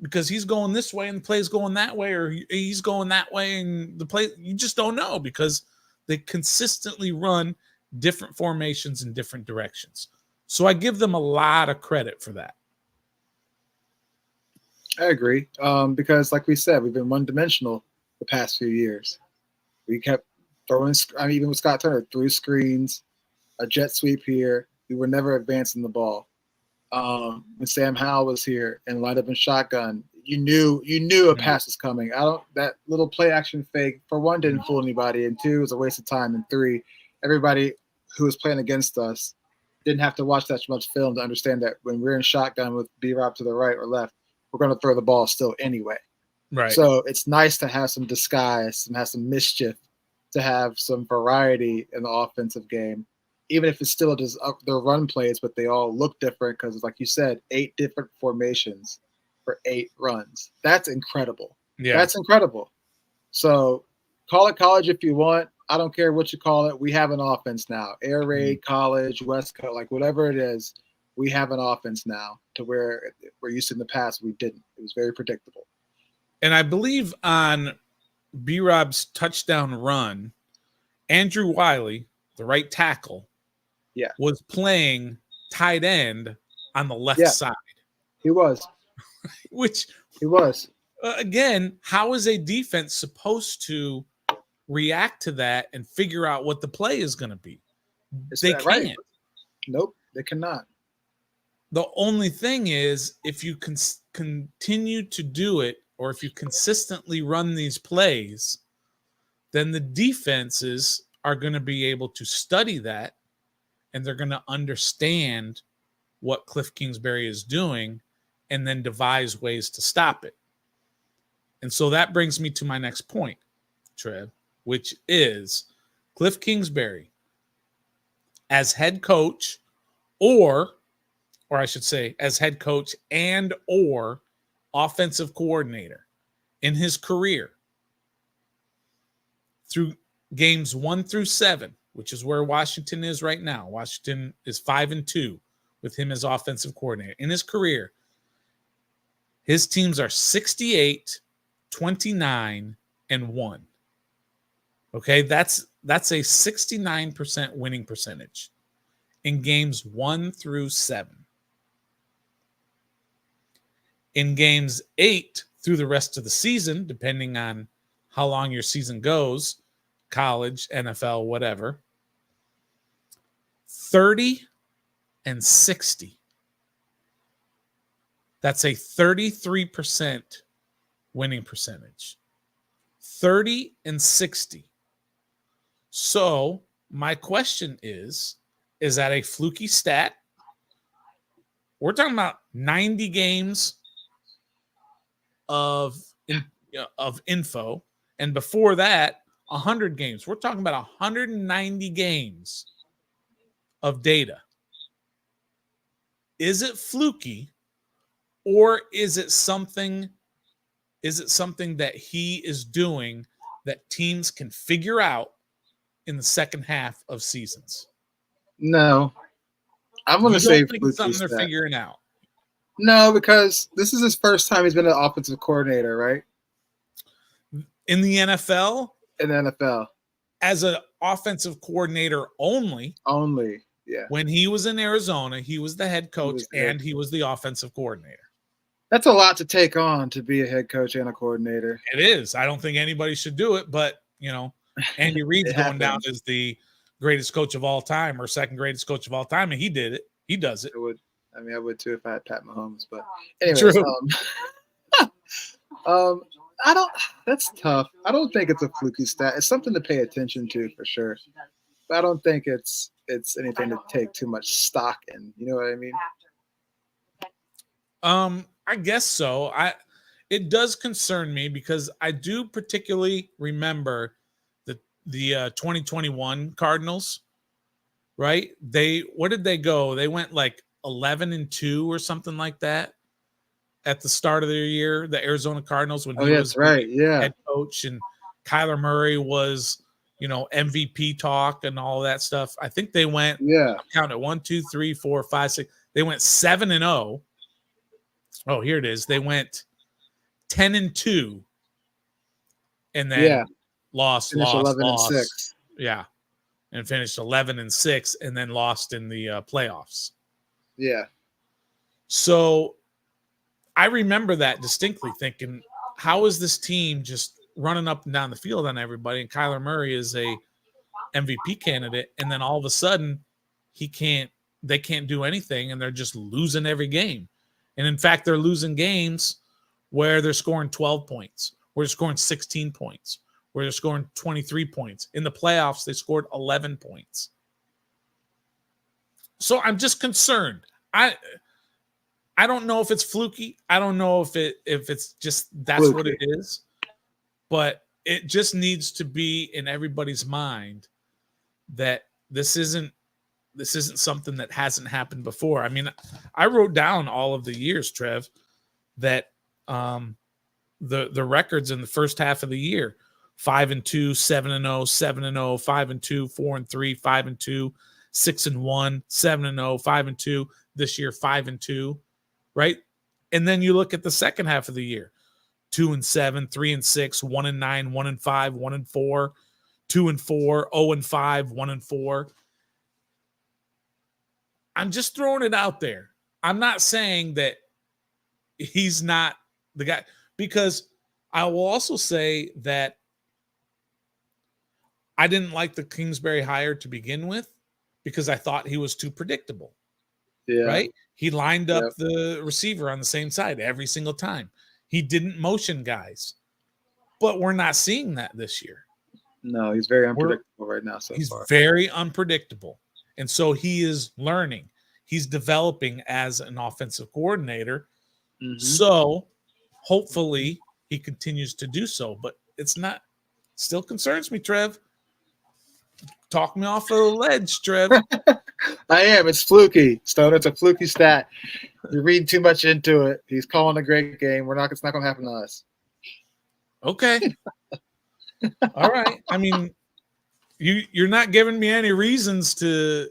because he's going this way and the play's going that way, or he's going that way and the play, you just don't know because they consistently run different formations in different directions. So I give them a lot of credit for that. I agree. Because like we said, we've been one-dimensional the past few years. We kept throwing, even with Scott Turner, threw screens, a jet sweep here. We were never advancing the ball. When Sam Howell was here and lined up in shotgun, you knew a pass was coming. That little play action fake, for one, didn't fool anybody, and 2, it was a waste of time, and 3, everybody who was playing against us didn't have to watch that much film to understand that when we're in shotgun with B-Rob to the right or left, we're going to throw the ball still anyway. Right. So it's nice to have some disguise and have some mischief, to have some variety in the offensive game, even if it's still just their run plays, but they all look different because, like you said, 8 different formations for 8 runs. That's incredible. Yeah. That's incredible. So call it college if you want. I don't care what you call it. We have an offense now. Air raid, college, West Coast, like whatever it is, we have an offense now to where we're used to in the past. We didn't. It was very predictable. And I believe on B-Rob's touchdown run, Andrew Wiley, the right tackle, was playing tight end on the left side. He was. Which he was. Again, how is a defense supposed to react to that and figure out what the play is going to be? They can't. Right. Nope, they cannot. The only thing is, if you continue to do it, or if you consistently run these plays, then the defenses are going to be able to study that, and they're going to understand what Kliff Kingsbury is doing and then devise ways to stop it. And so that brings me to my next point, Trev, which is Kliff Kingsbury as head coach, or I should say as head coach and or offensive coordinator in his career through games 1 through 7, which is where Washington is right now. Washington is 5-2. with him as offensive coordinator. In his career, his teams are 68, 29, and 1. Okay, that's a 69% winning percentage in games 1 through 7. In games 8 through the rest of the season, depending on how long your season goes, college, NFL, whatever, 30 and 60. That's a 33% winning percentage. 30 and 60. So my question is that a fluky stat? We're talking about 90 games of info, and before that, 100 games. We're talking about 190 games of data. Is it fluky, or is it something that he is doing that teams can figure out in the second half of seasons? No, I'm going to You say don't think it's something stat. they're figuring out? No, because this is his first time he's been an offensive coordinator, right? In the NFL? In the NFL. As an offensive coordinator only. Only, yeah. When he was in Arizona, he was the head coach and he was the offensive coordinator. That's a lot to take on, to be a head coach and a coordinator. It is. I don't think anybody should do it, but, Andy Reid's going down as the greatest coach of all time or second greatest coach of all time, and he did it. He does it. I would too if I had Pat Mahomes, but anyways, True. That's tough. I don't think it's a fluky stat. It's something to pay attention to for sure. But I don't think it's anything to take too much stock in. You know what I mean? I guess so. It does concern me because I do particularly remember the 2021 Cardinals, right? What did they go? They went like 11-2 or something like that at the start of their year, the Arizona Cardinals, when he was head coach, and Kyler Murray was, MVP talk and all that stuff. I think they went, I'm counting 1, 2, 3, 4, 5, 6. They went 7-0. Oh, here it is. They went 10-2, and then lost. 11-6. Yeah, and finished 11-6, and then lost in the playoffs. Yeah. So I remember that distinctly, thinking, how is this team just running up and down the field on everybody? And Kyler Murray is a MVP candidate, and then all of a sudden, they can't do anything, and they're just losing every game. And in fact, they're losing games where they're scoring 12 points, where they're scoring 16 points, where they're scoring 23 points. In the playoffs, they scored 11 points. So I'm just concerned. I don't know if it's fluky. I don't know if it's just that's fluky. What it is. But it just needs to be in everybody's mind that this isn't something that hasn't happened before. I mean, I wrote down all of the years, Trev, that the records in the first half of the year: 5-2, 7-0, 7-0, 5-2, 4-3, 5-2, 6-1, 7-0, 5-2. This year, 5-2, right? And then you look at the second half of the year: 2-7, 3-6, 1-9, 1-5, 1-4, 2-4, 0-5, 1-4. I'm just throwing it out there. I'm not saying that he's not the guy, because I will also say that I didn't like the Kingsbury hire to begin with because I thought he was too predictable. Yeah. Right? He lined up the receiver on the same side every single time. He didn't motion guys. But we're not seeing that this year. No, he's very unpredictable right now so far. He's far. Very unpredictable. And so he is learning. He's developing as an offensive coordinator. Mm-hmm. So hopefully he continues to do so. But still concerns me, Trev. Talk me off of the ledge, Trev. I am. It's fluky, Stone. It's a fluky stat. You read too much into it. He's calling a great game. It's not going to happen to us. Okay. All right. I mean, you're not giving me any reasons to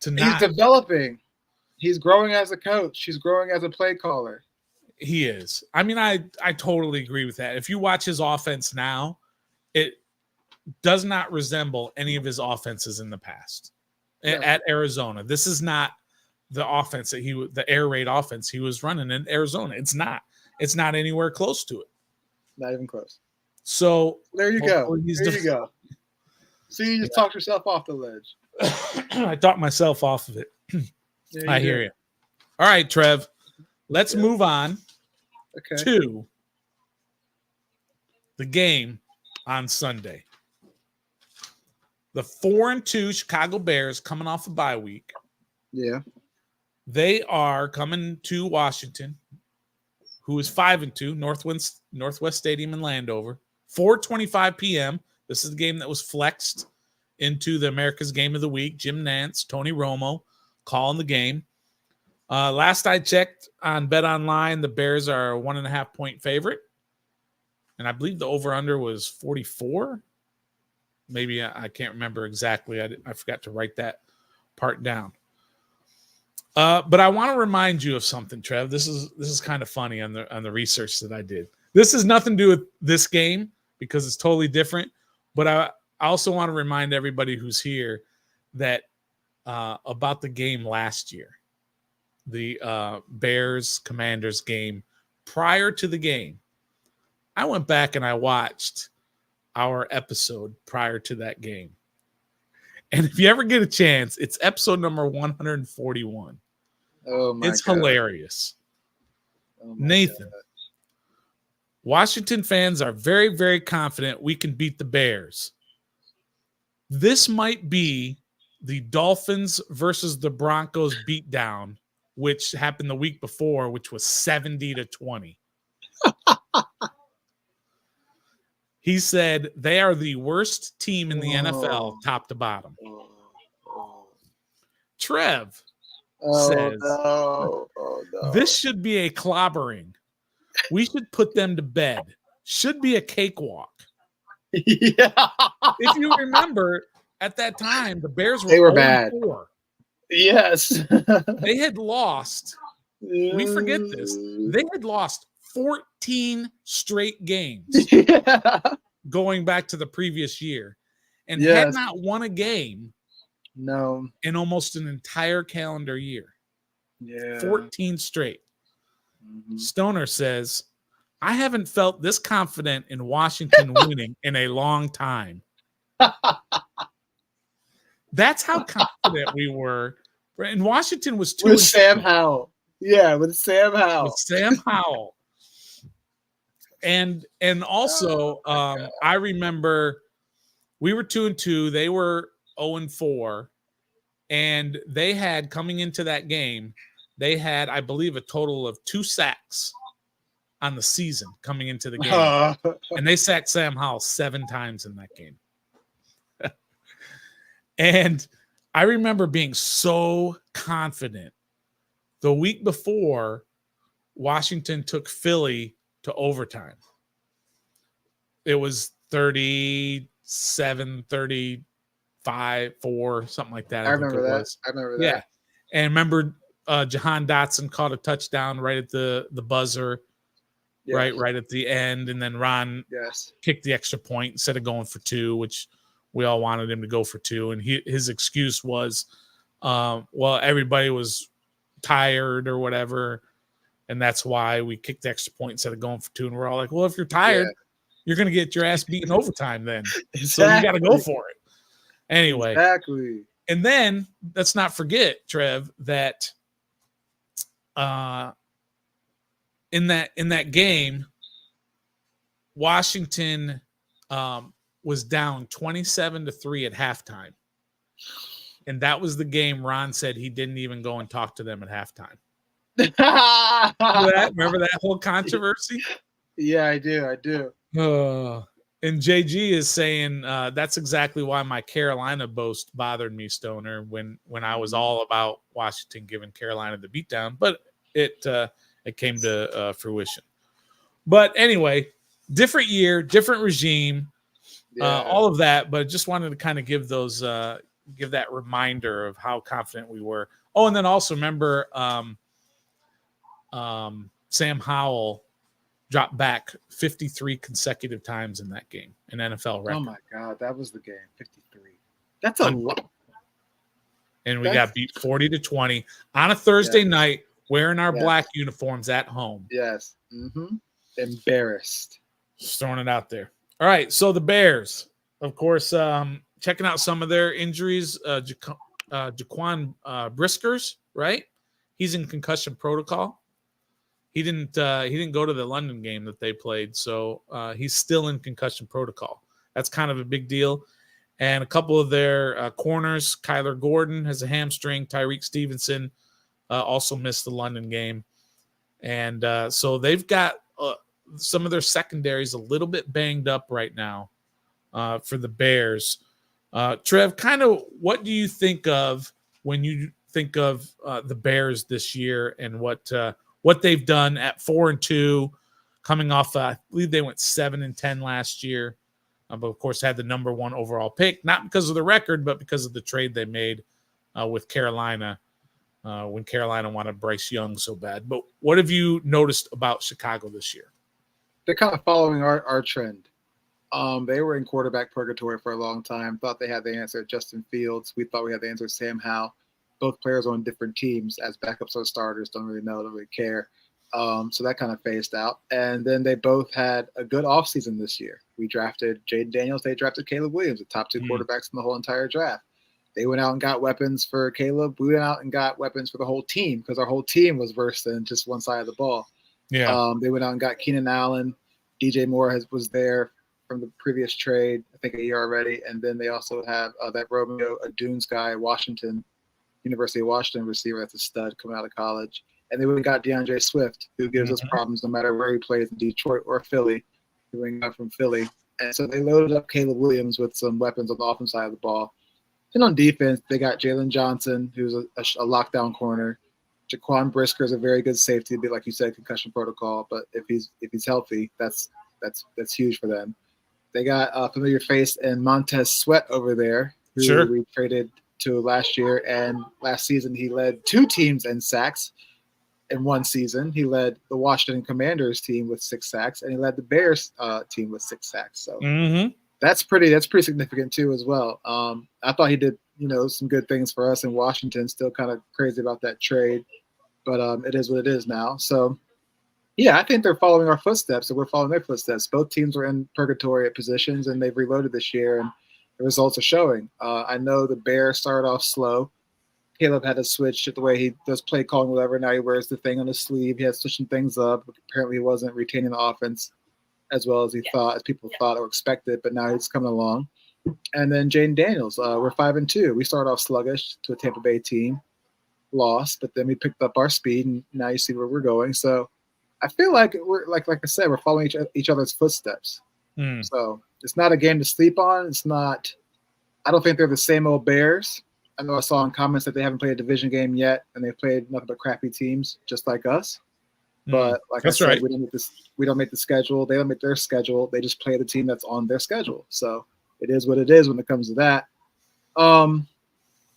He's developing. He's growing as a coach. He's growing as a play caller. He is. I mean, I totally agree with that. If you watch his offense now, it does not resemble any of his offenses in the past at Arizona. This is not the offense that the air raid offense he was running in Arizona. It's not. It's not anywhere close to it. Not even close. So there you go. There you go. See, you just talked yourself off the ledge. I talked myself off of it. I hear you. All right, Trev. Let's move on to the game on Sunday. The 4-2 Chicago Bears coming off a bye week. Yeah. They are coming to Washington, who is 5-2, Northwest Stadium in Landover. 4:25 p.m. This is the game that was flexed into the America's Game of the Week. Jim Nantz, Tony Romo calling the game. Last I checked on Bet Online, the Bears are a 1.5 point favorite. And I believe the over-under was 44. Maybe I can't remember exactly. I forgot to write that part down. But I want to remind you of something, Trev. This is kind of funny on the research that I did. This has nothing to do with this game because it's totally different. But I also want to remind everybody who's here that about the game last year, the Bears Commanders game. Prior to the game, I went back and I watched our episode prior to that game. And if you ever get a chance, it's episode number 141. Oh my It's God. Hilarious. Oh Nathan, God. Washington fans are very, very confident we can beat the Bears. This might be the Dolphins versus the Broncos beatdown, which happened the week before, which was 70-20. He said they are the worst team in the NFL, top to bottom. Trev says, this should be a clobbering. We should put them to bed. Should be a cakewalk. Yeah. If you remember, at that time, the Bears They were 0-4. bad. Yes. They had lost. We forget this. They had lost 14 straight games going back to the previous year and had not won a game in almost an entire calendar year. 14 straight. Mm-hmm. Stoner says, I haven't felt this confident in Washington winning in a long time. That's how confident we were. And Washington was 2 with Sam Howell. Yeah, with Sam Howell. With Sam Howell. And also, I remember we were 2-2. They were 0-4. And they had, coming into that game, they had, I believe, a total of 2 sacks on the season coming into the game. And they sacked Sam Howell 7 times in that game. And I remember being so confident. The week before, Washington took Philly to overtime. It was 37, 35, 4, something like that. I remember that. Yeah. And remember Jahan Dotson caught a touchdown right at the buzzer, right at the end. And then Ron kicked the extra point instead of going for 2, which we all wanted him to go for 2. And his excuse was, well, everybody was tired or whatever. And that's why we kicked the extra point instead of going for 2. And we're all like, well, if you're tired, you're going to get your ass beaten overtime then. Exactly. So you got to go for it. Anyway. Exactly. And then let's not forget, Trev, that in that game, Washington was down 27-3 at halftime. And that was the game Ron said he didn't even go and talk to them at halftime. Remember that whole controversy? Yeah, I do. And JG is saying that's exactly why my Carolina boast bothered me, Stoner, when I was all about Washington giving Carolina the beatdown, but it came to fruition. But anyway, different year, different regime, all of that. But just wanted to kind of give those give that reminder of how confident we were. Oh, and then also remember Sam Howell dropped back 53 consecutive times in that game, an NFL record. Oh my God, that was the game, 53. That's a lot. And we got beat 40-20 on a Thursday night wearing our black uniforms at home. Yes. Embarrassed. Just throwing it out there. All right, so the Bears, of course, checking out some of their injuries. Jaquan Briskers, right? He's in concussion protocol. He didn't go to the London game that they played, so he's still in concussion protocol. That's kind of a big deal. And a couple of their corners, Kyler Gordon has a hamstring. Tyreek Stevenson also missed the London game. And so they've got some of their secondaries a little bit banged up right now for the Bears. Trev, kind of what do you think of when you think of the Bears this year and what they've done at 4-2, coming off, I believe they went 7-10 last year, but of course had the number 1 overall pick, not because of the record, but because of the trade they made with Carolina when Carolina wanted Bryce Young so bad. But what have you noticed about Chicago this year? They're kind of following our trend. They were in quarterback purgatory for a long time, thought they had the answer at Justin Fields. We thought we had the answer at Sam Howell. Both players on different teams as backups or starters, don't really know, don't really care. So that kind of phased out. And then they both had a good offseason this year. We drafted Jayden Daniels. They drafted Caleb Williams, the top 2 quarterbacks in the whole entire draft. They went out and got weapons for Caleb. We went out and got weapons for the whole team because our whole team was versed in just one side of the ball. Yeah. They went out and got Keenan Allen. DJ Moore was there from the previous trade, I think a year already. And then they also have that Romeo Adunes guy, University of Washington receiver that's a stud coming out of college. And then we got DeAndre Swift, who gives us problems no matter where he plays in Detroit or Philly. He went out from Philly. And so they loaded up Caleb Williams with some weapons on the offense side of the ball. And on defense, they got Jalen Johnson, who's a lockdown corner. Jaquan Brisker is a very good safety, a bit like you said, concussion protocol. But if he's healthy, that's huge for them. They got a familiar face in Montez Sweat over there, who we traded to last year, and last season he led 2 teams in sacks in one season. He led the Washington Commanders team with 6 sacks, and he led the Bears team with 6 sacks. So that's pretty significant too as well. I thought he did some good things for us in Washington. Still kind of crazy about that trade, but it is what it is now. So yeah, I think they're following our footsteps, and we're following their footsteps. Both teams are in purgatory at positions, and they've reloaded this year, and the results are showing. I know the Bears started off slow. Caleb had to switch the way he does play calling, whatever. Now he wears the thing on his sleeve. He has switching things up. Apparently, he wasn't retaining the offense as well as people thought or expected, but now he's coming along. And then Jayden Daniels, we're 5-2. We started off sluggish to a Tampa Bay team, lost, but then we picked up our speed, and now you see where we're going. So I feel like we're like I said, we're following each other's footsteps. So it's not a game to sleep on. It's not. I don't think they're the same old Bears. I know I saw in comments that they haven't played a division game yet, and they've played nothing but crappy teams, just like us. But like that's I said, right. We don't make the schedule. They don't make their schedule. They just play the team that's on their schedule. So it is what it is when it comes to that.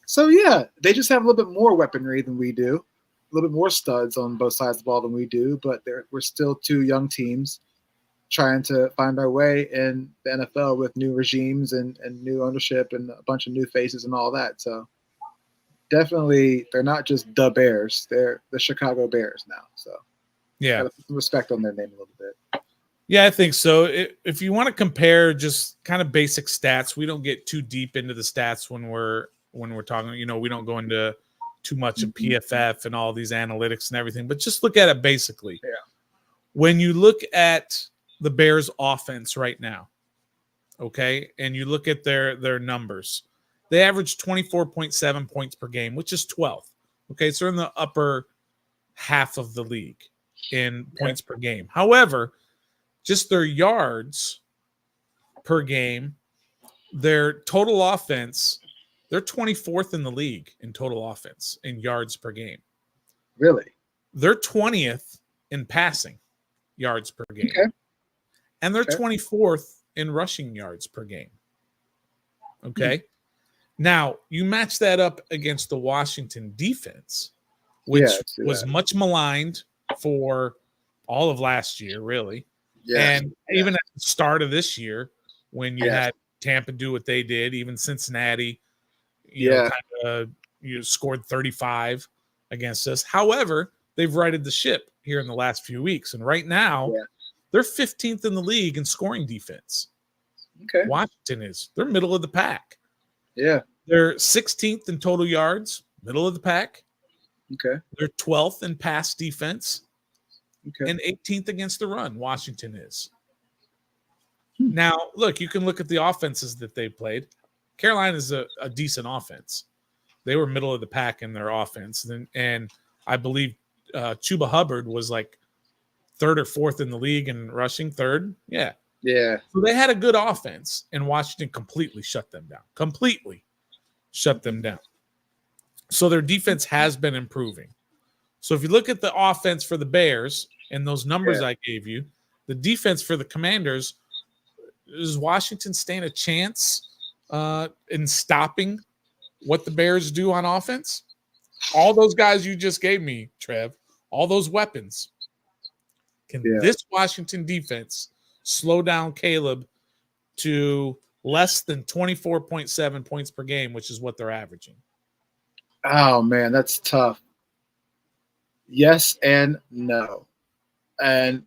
So yeah, they just have a little bit more weaponry than we do, a little bit more studs on both sides of the ball than we do. But we're still 2 young teams trying to find our way in the NFL with new regimes and new ownership and a bunch of new faces and all that. So definitely they're not just the Bears. They're the Chicago Bears now. So yeah, gotta put some respect on their name a little bit. Yeah, I think so. If you want to compare just kind of basic stats, we don't get too deep into the stats when we're talking, we don't go into too much of PFF and all these analytics and everything, but just look at it basically. Yeah. When you look at the Bears offense right now, okay, and you look at their numbers, they average 24.7 points per game, which is 12th. Okay, so they're in the upper half of the league in points per game. However, just their yards per game, their total offense, they're 24th in the league in total offense in yards per game. Really? They're 20th in passing yards per game. Okay. And they're 24th in rushing yards per game. Okay. Now, you match that up against the Washington defense, which was much maligned for all of last year, really. And even at the start of this year, when you had Tampa do what they did, even Cincinnati, scored 35 against us. However, they've righted the ship here in the last few weeks. And right now, they're 15th in the league in scoring defense. Okay. Washington is. They're middle of the pack. Yeah. They're 16th in total yards, middle of the pack. Okay. They're 12th in pass defense. Okay. And 18th against the run, Washington is. Now, look, you can look at the offenses that they played. Carolina is a decent offense. They were middle of the pack in their offense. And I believe Chuba Hubbard was like third or fourth in the league in rushing, third. Yeah. Yeah. So they had a good offense, and Washington completely shut them down. Completely shut them down. So their defense has been improving. So if you look at the offense for the Bears and those numbers I gave you, the defense for the Commanders, does Washington stand a chance in stopping what the Bears do on offense? All those guys you just gave me, Trev, all those weapons. Can this Washington defense slow down Caleb to less than 24.7 points per game, which is what they're averaging? Oh, man, that's tough. Yes and no. And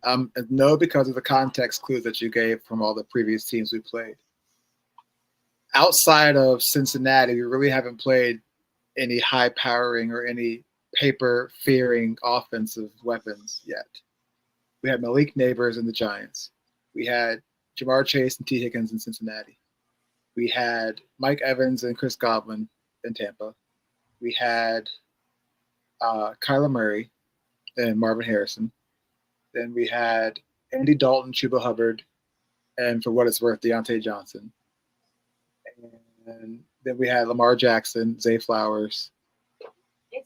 no, because of the context clues that you gave from all the previous teams we played. Outside of Cincinnati, we really haven't played any high-powering or any paper-fearing offensive weapons yet. We had Malik Neighbors in the Giants. We had Jamar Chase and T. Higgins in Cincinnati. We had Mike Evans and Chris Godwin in Tampa. We had Kyler Murray and Marvin Harrison. Then we had Andy Dalton, Chuba Hubbard, and for what it's worth, Deontay Johnson. And then we had Lamar Jackson, Zay Flowers,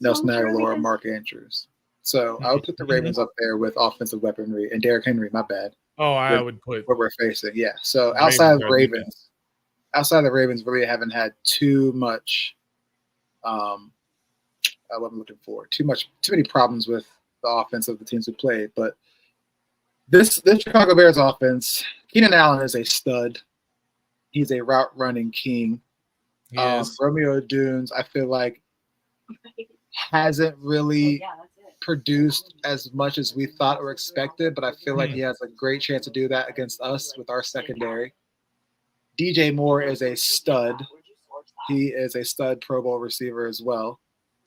Nelson Aguilar, Mark Andrews. So I would put the Ravens up there with offensive weaponry and Derrick Henry, my bad. Oh, I would put what we're facing. Yeah. So outside of the Ravens really haven't had too much what I'm looking for. Too many problems with the offense of the teams we played. But this Chicago Bears offense, Keenan Allen is a stud. He's a route running king. Romeo Dunes, I feel like, hasn't really produced as much as we thought or expected, but I feel like he has a great chance to do that against us with our secondary. DJ Moore is a stud. He is a stud Pro Bowl receiver as well.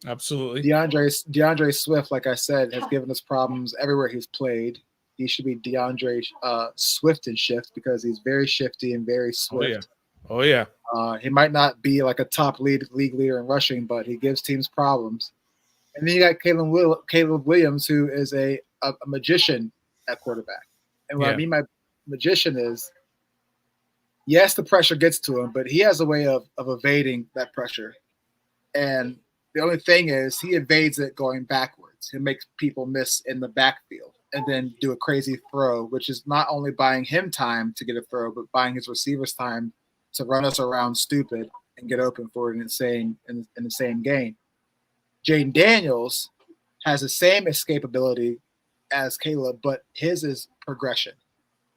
Absolutely. DeAndre Swift, like I said, has given us problems everywhere he's played. He should be DeAndre Swift and shift because he's very shifty and very swift. Oh, yeah. He might not be like a top league leader in rushing, but he gives teams problems. And then you got Caleb Williams, who is a magician at quarterback. And what I mean by magician is, yes, the pressure gets to him, but he has a way of evading that pressure. And the only thing is he evades it going backwards. He makes people miss in the backfield and then do a crazy throw, which is not only buying him time to get a throw, but buying his receivers time to run us around stupid and get open for an insane game. Jayden Daniels has the same escapability as Caleb, but his is progression.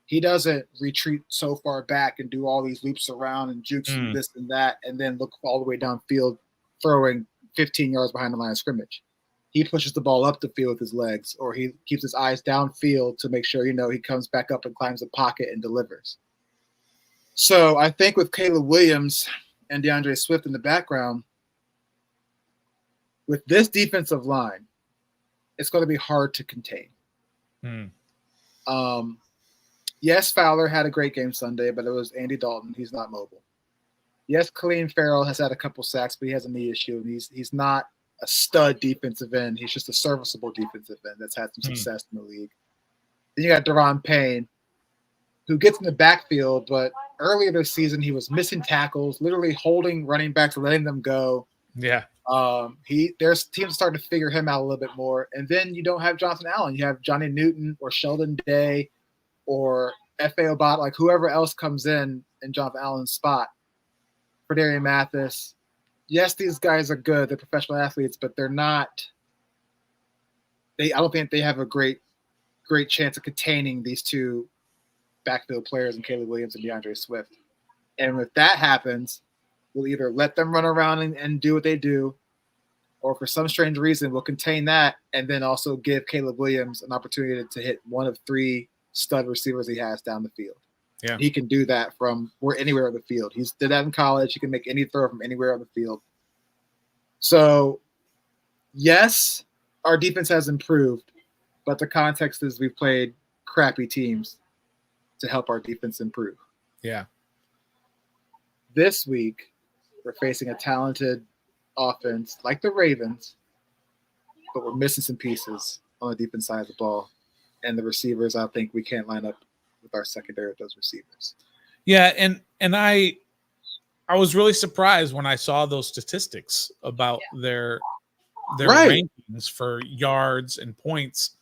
He doesn't retreat so far back and do all these loops around and jukes and this and that, and then look all the way downfield, throwing 15 yards behind the line of scrimmage. He pushes the ball up the field with his legs, or he keeps his eyes downfield to make sure, he comes back up and climbs the pocket and delivers. So I think with Caleb Williams and DeAndre Swift in the background, with this defensive line, it's going to be hard to contain. Yes, Fowler had a great game Sunday, but it was Andy Dalton. He's not mobile. Yes, Khalil Farrell has had a couple sacks, but he has a knee issue, and he's not a stud defensive end. He's just a serviceable defensive end that's had some success in the league. Then you got Deron Payne, who gets in the backfield, but earlier this season he was missing tackles, literally holding running backs, letting them go. Yeah. There's teams starting to figure him out a little bit more. And then you don't have Jonathan Allen. You have Johnny Newton or Sheldon Day or F.A. Obata, like whoever else comes in Jonathan Allen's spot. Ferdarian Mathis. yes, these guys are good. They're professional athletes, but they're not. I don't think they have a great chance of containing these two backfield players in Caleb Williams and DeAndre Swift. And if that happens, we'll either let them run around and do what they do, or for some strange reason, we'll contain that and then also give Caleb Williams an opportunity to hit one of 3 stud receivers he has down the field. Yeah. He can do that from anywhere on the field. He's did that in college. He can make any throw from anywhere on the field. So, yes, our defense has improved, but the context is we've played crappy teams to help our defense improve. Yeah. This week, we're facing a talented offense like the Ravens, but we're missing some pieces on the defense side of the ball. And the receivers, I think we can't line up with our secondary with those receivers. Yeah, and I was really surprised when I saw those statistics about their Right. rankings for yards and points,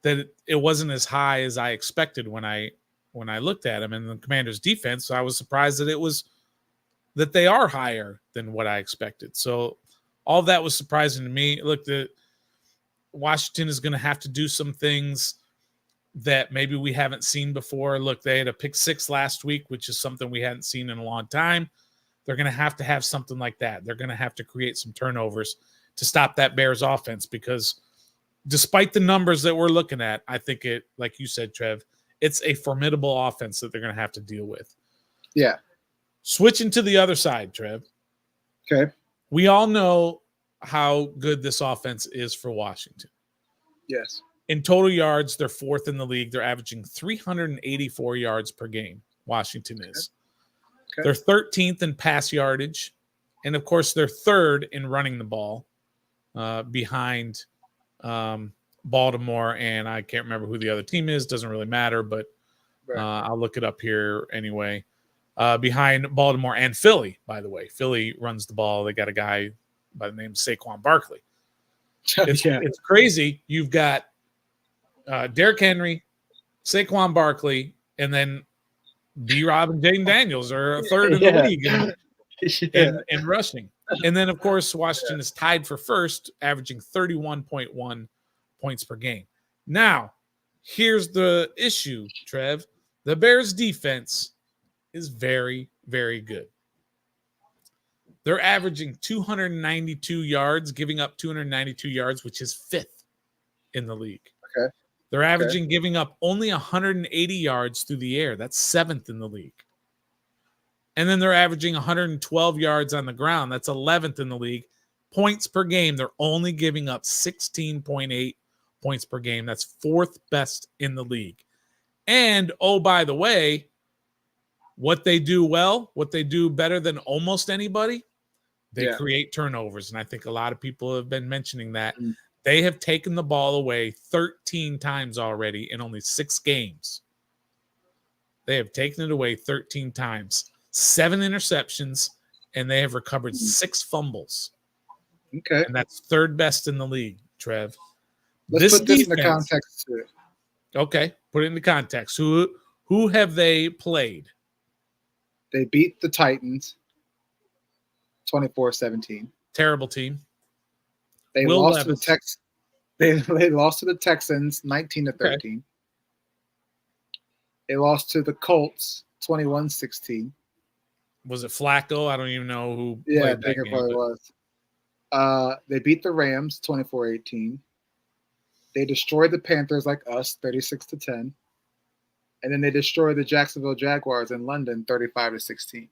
that it wasn't as high as I expected when I looked at them. And the Commanders' defense, I was surprised that they are higher than what I expected. So all of that was surprising to me. Look, Washington is going to have to do some things that maybe we haven't seen before. Look, they had a pick 6 last week, which is something we hadn't seen in a long time. They're going to have something like that. They're going to have to create some turnovers to stop that Bears offense, because despite the numbers that we're looking at, I think it, like you said, Trev, it's a formidable offense that they're going to have to deal with. Yeah. Switching to the other side, Trev. Okay. We all know how good this offense is for Washington. Yes. In total yards, they're 4th in the league. They're averaging 384 yards per game. Washington is. Okay. They're 13th in pass yardage. And, of course, they're 3rd in running the ball behind Baltimore. And I can't remember who the other team is. Doesn't really matter, but I'll look it up here anyway. Behind Baltimore and Philly, by the way. Philly runs the ball. They got a guy by the name of Saquon Barkley. It's crazy. You've got Derrick Henry, Saquon Barkley, and then B-Rob and Jayden Daniels are a 3rd in the league in rushing. And then, of course, Washington is tied for 1st, averaging 31.1 points per game. Now, here's the issue, Trev. The Bears' defense is very, very good. They're averaging 292 yards, giving up 292 yards, which is 5th in the league. Okay. They're averaging giving up only 180 yards through the air. That's 7th in the league. And then they're averaging 112 yards on the ground. That's 11th in the league. Points per game, they're only giving up 16.8 points per game. That's 4th best in the league. And, oh, by the way, what they do well, what they do better than almost anybody, they create turnovers. And I think a lot of people have been mentioning that. They have taken the ball away 13 times already in only 6 games. They have taken it away 13 times, 7 interceptions, and they have recovered 6 fumbles. Okay. And that's 3rd best in the league, Trev. Let's put this in the context too. Okay, put it into context. Who have they played? They beat the Titans 24-17. Terrible team. They lost to the They lost to the Texans 19-13. Okay. They lost to the Colts 21-16. Was it Flacco? I don't even know who played that game. I think it probably was. They beat the Rams 24-18. They destroyed the Panthers like us 36-10. And then they destroyed the Jacksonville Jaguars in London 35-16.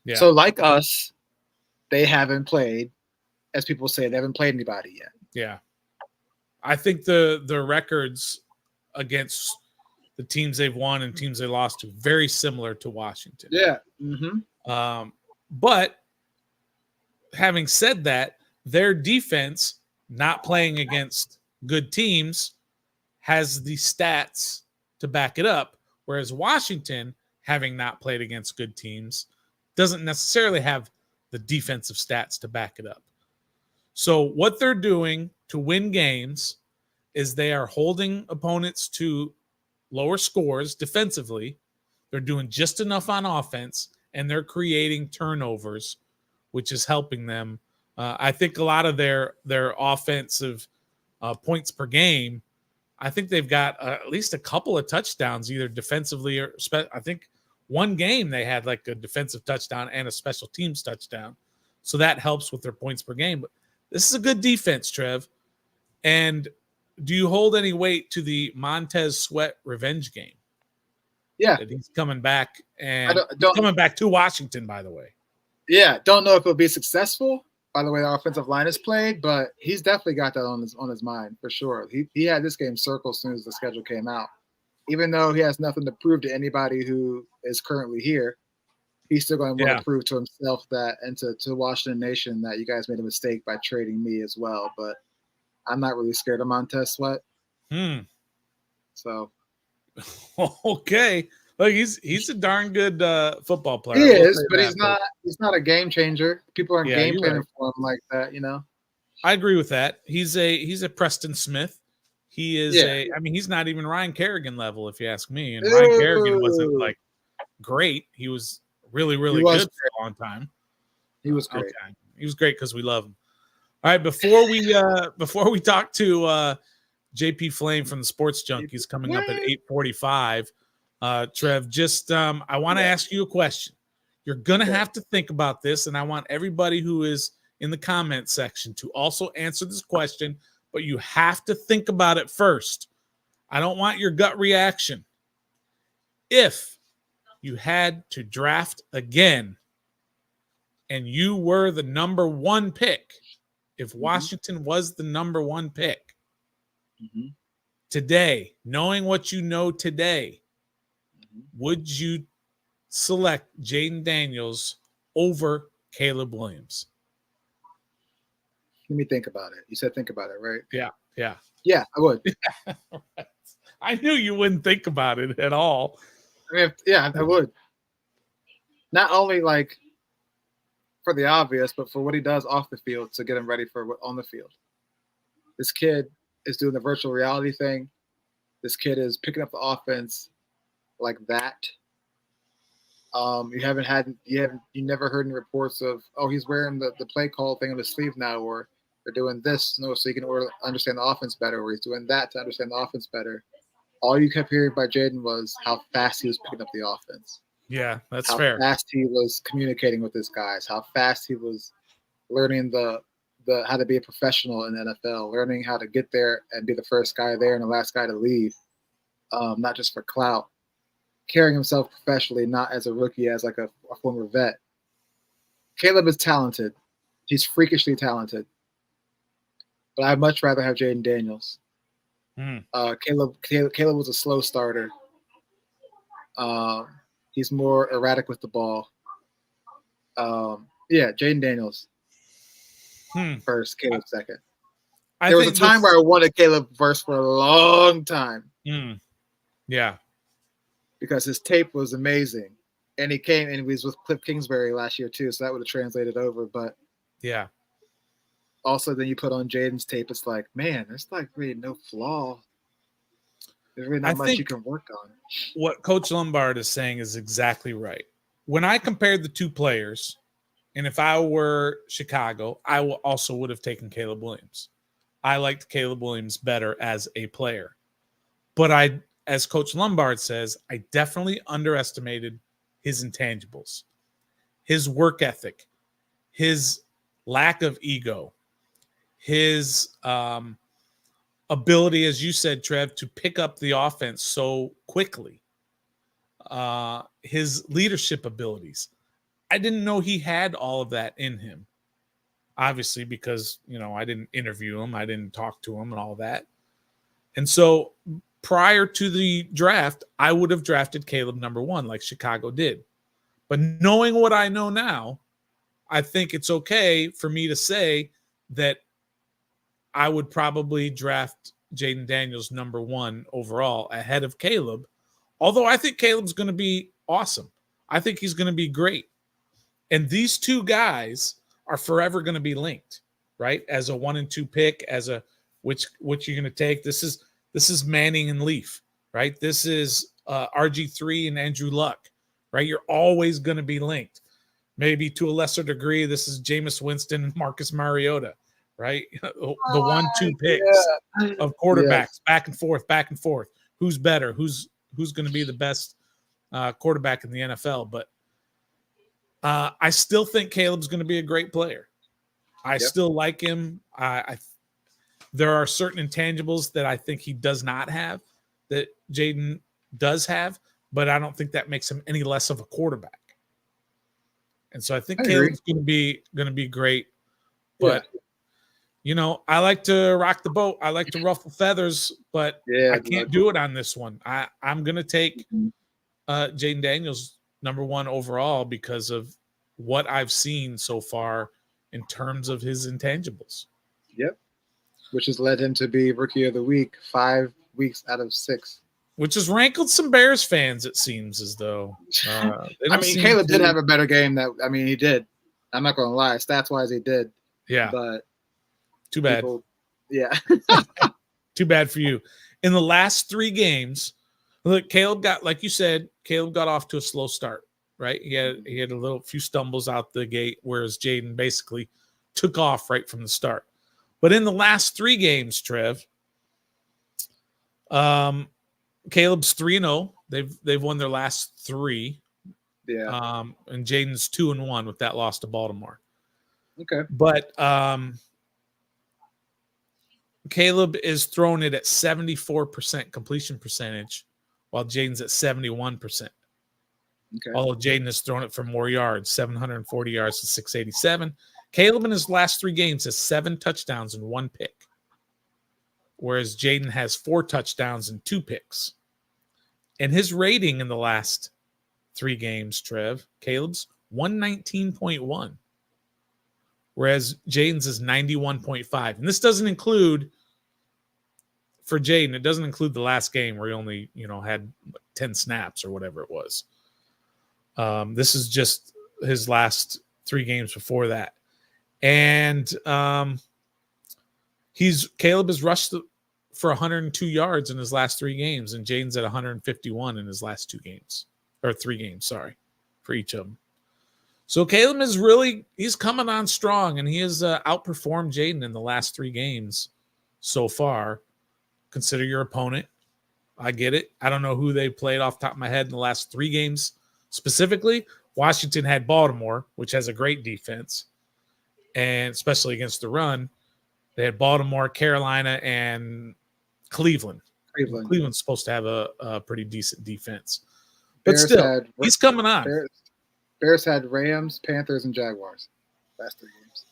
Yeah. So like us, they haven't played, as people say, they haven't played anybody yet. Yeah. I think the records against the teams they've won and teams they lost to very similar to Washington. Yeah. Mm-hmm. But having said that, their defense, not playing against good teams, has the stats to back it up. Whereas Washington, having not played against good teams, doesn't necessarily have the defensive stats to back it up. So what they're doing to win games is they are holding opponents to lower scores defensively. They're doing just enough on offense, and they're creating turnovers, which is helping them. I think a lot of their offensive points per game, I think they've got at least a couple of touchdowns, either defensively or I think one game they had like a defensive touchdown and a special teams touchdown. So that helps with their points per game. But this is a good defense, Trev. And do you hold any weight to the Montez Sweat revenge game? Yeah. That he's coming back and coming back to Washington, by the way. Yeah. Don't know if it'll be successful by the way the offensive line is played, but he's definitely got that on his mind for sure. He had this game circled as soon as the schedule came out. Even though he has nothing to prove to anybody who is currently here, he's still going to want to prove to himself that and to Washington Nation that you guys made a mistake by trading me as well. But I'm not really scared of Montez Sweat. So, okay, look, he's a darn good football player. He is, but he's not a game changer. People aren't game planning for him like that, you know. I agree with that. He's a Preston Smith. He is I mean, he's not even Ryan Kerrigan level, if you ask me. And Ryan Kerrigan wasn't like great. He was really, really good for a long time. He was great. Okay. He was great because we love him. All right, before we talk to JP Flame from the Sports Junkies coming up at 8:45, Trev, just I want to ask you a question. You're gonna have to think about this, and I want everybody who is in the comment section to also answer this question. But you have to think about it first. I don't want your gut reaction. If you had to draft again and you were the number one pick, if Washington was the number one pick today, knowing what you know today, would you select Jaden Daniels over Caleb Williams? Let me think about it. You said think about it, right? Yeah. Yeah, I would. I knew you wouldn't think about it at all. I mean, I would. Not only like for the obvious, but for what he does off the field to get him ready for what on the field. This kid is doing the virtual reality thing. This kid is picking up the offense like that. You never heard any reports of, oh, he's wearing the play call thing on his sleeve now, or they're doing this, so you can understand the offense better, or he's doing that to understand the offense better. All you kept hearing by Jaden was how fast he was picking up the offense. Yeah, that's fair. How fast he was communicating with his guys. How fast he was learning the how to be a professional in the NFL, learning how to get there and be the first guy there and the last guy to leave, not just for clout. Carrying himself professionally, not as a rookie, as like a former vet. Caleb is talented. He's freakishly talented. But I'd much rather have Jayden Daniels. Caleb was a slow starter. He's more erratic with the ball. Jayden Daniels first, Caleb second. There was a time where I wanted Caleb first for a long time. Yeah. Because his tape was amazing. And he came and he was with Kliff Kingsbury last year too, so that would have translated over. But yeah. Also, then you put on Jaden's tape, it's like, man, there's like really no flaw. There's really not much you can work on. What Coach Lombard is saying is exactly right. When I compared the two players, and if I were Chicago, I also would have taken Caleb Williams. I liked Caleb Williams better as a player. But as Coach Lombard says, I definitely underestimated his intangibles, his work ethic, his lack of ego, his ability, as you said, Trev, to pick up the offense so quickly, his leadership abilities. I didn't know he had all of that in him, obviously, because, I didn't interview him. I didn't talk to him and all that. And so prior to the draft, I would have drafted Caleb number one like Chicago did. But knowing what I know now, I think it's okay for me to say that I would probably draft Jaden Daniels number one overall ahead of Caleb, although I think Caleb's going to be awesome. I think he's going to be great. And these two guys are forever going to be linked, right? As a 1 and 2 pick, as a which you're going to take. This is Manning and Leaf, right? This is RG3 and Andrew Luck, right? You're always going to be linked. Maybe to a lesser degree, this is Jameis Winston and Marcus Mariota, right? The 1-2 picks of quarterbacks, back and forth, back and forth. Who's better? Who's going to be the best quarterback in the NFL? But I still think Caleb's going to be a great player. I still like him. There are certain intangibles that I think he does not have that Jayden does have, but I don't think that makes him any less of a quarterback. And so I think Caleb's going to be great. But I like to rock the boat. I like to ruffle feathers, but I can't do it on this one. I'm going to take Jaden Daniels #1 overall because of what I've seen so far in terms of his intangibles. Yep. Which has led him to be Rookie of the Week 5 weeks out of 6. Which has rankled some Bears fans, it seems as though. Caleb did have a better game. He did. I'm not going to lie. Stats-wise, he did. Yeah. But too bad. Too bad for you. In the last 3 games, look, Caleb got off to a slow start, right? He had a few stumbles out the gate, whereas Jayden basically took off right from the start. But in the last 3 games, Trev, Caleb's 3-0. They've won their last 3. Yeah. And Jayden's 2-1 with that loss to Baltimore. Okay. But Caleb is throwing it at 74% completion percentage, while Jayden's at 71%. Okay. Although Jayden has thrown it for more yards, 740 yards to 687. Caleb in his last 3 games has 7 touchdowns and 1 pick, whereas Jayden has 4 touchdowns and 2 picks. And his rating in the last 3 games, Trev, Caleb's 119.1, whereas Jayden's is 91.5. And this doesn't include, for Jayden, it doesn't include the last game where he only, had 10 snaps or whatever it was. This is just his last 3 games before that. And Caleb has rushed for 102 yards in his last 3 games, and Jayden's at 151 in his last 2 games, or 3 games, for each of them. So Caleb is he's coming on strong, and he has outperformed Jayden in the last 3 games so far. Consider your opponent. I get it. I don't know who they played off the top of my head in the last 3 games specifically. Washington had Baltimore, which has a great defense, and especially against the run. They had Baltimore, Carolina, and Cleveland. Cleveland's supposed to have a pretty decent defense. But still, he's coming on. Bears had Rams, Panthers, and Jaguars last 3 games.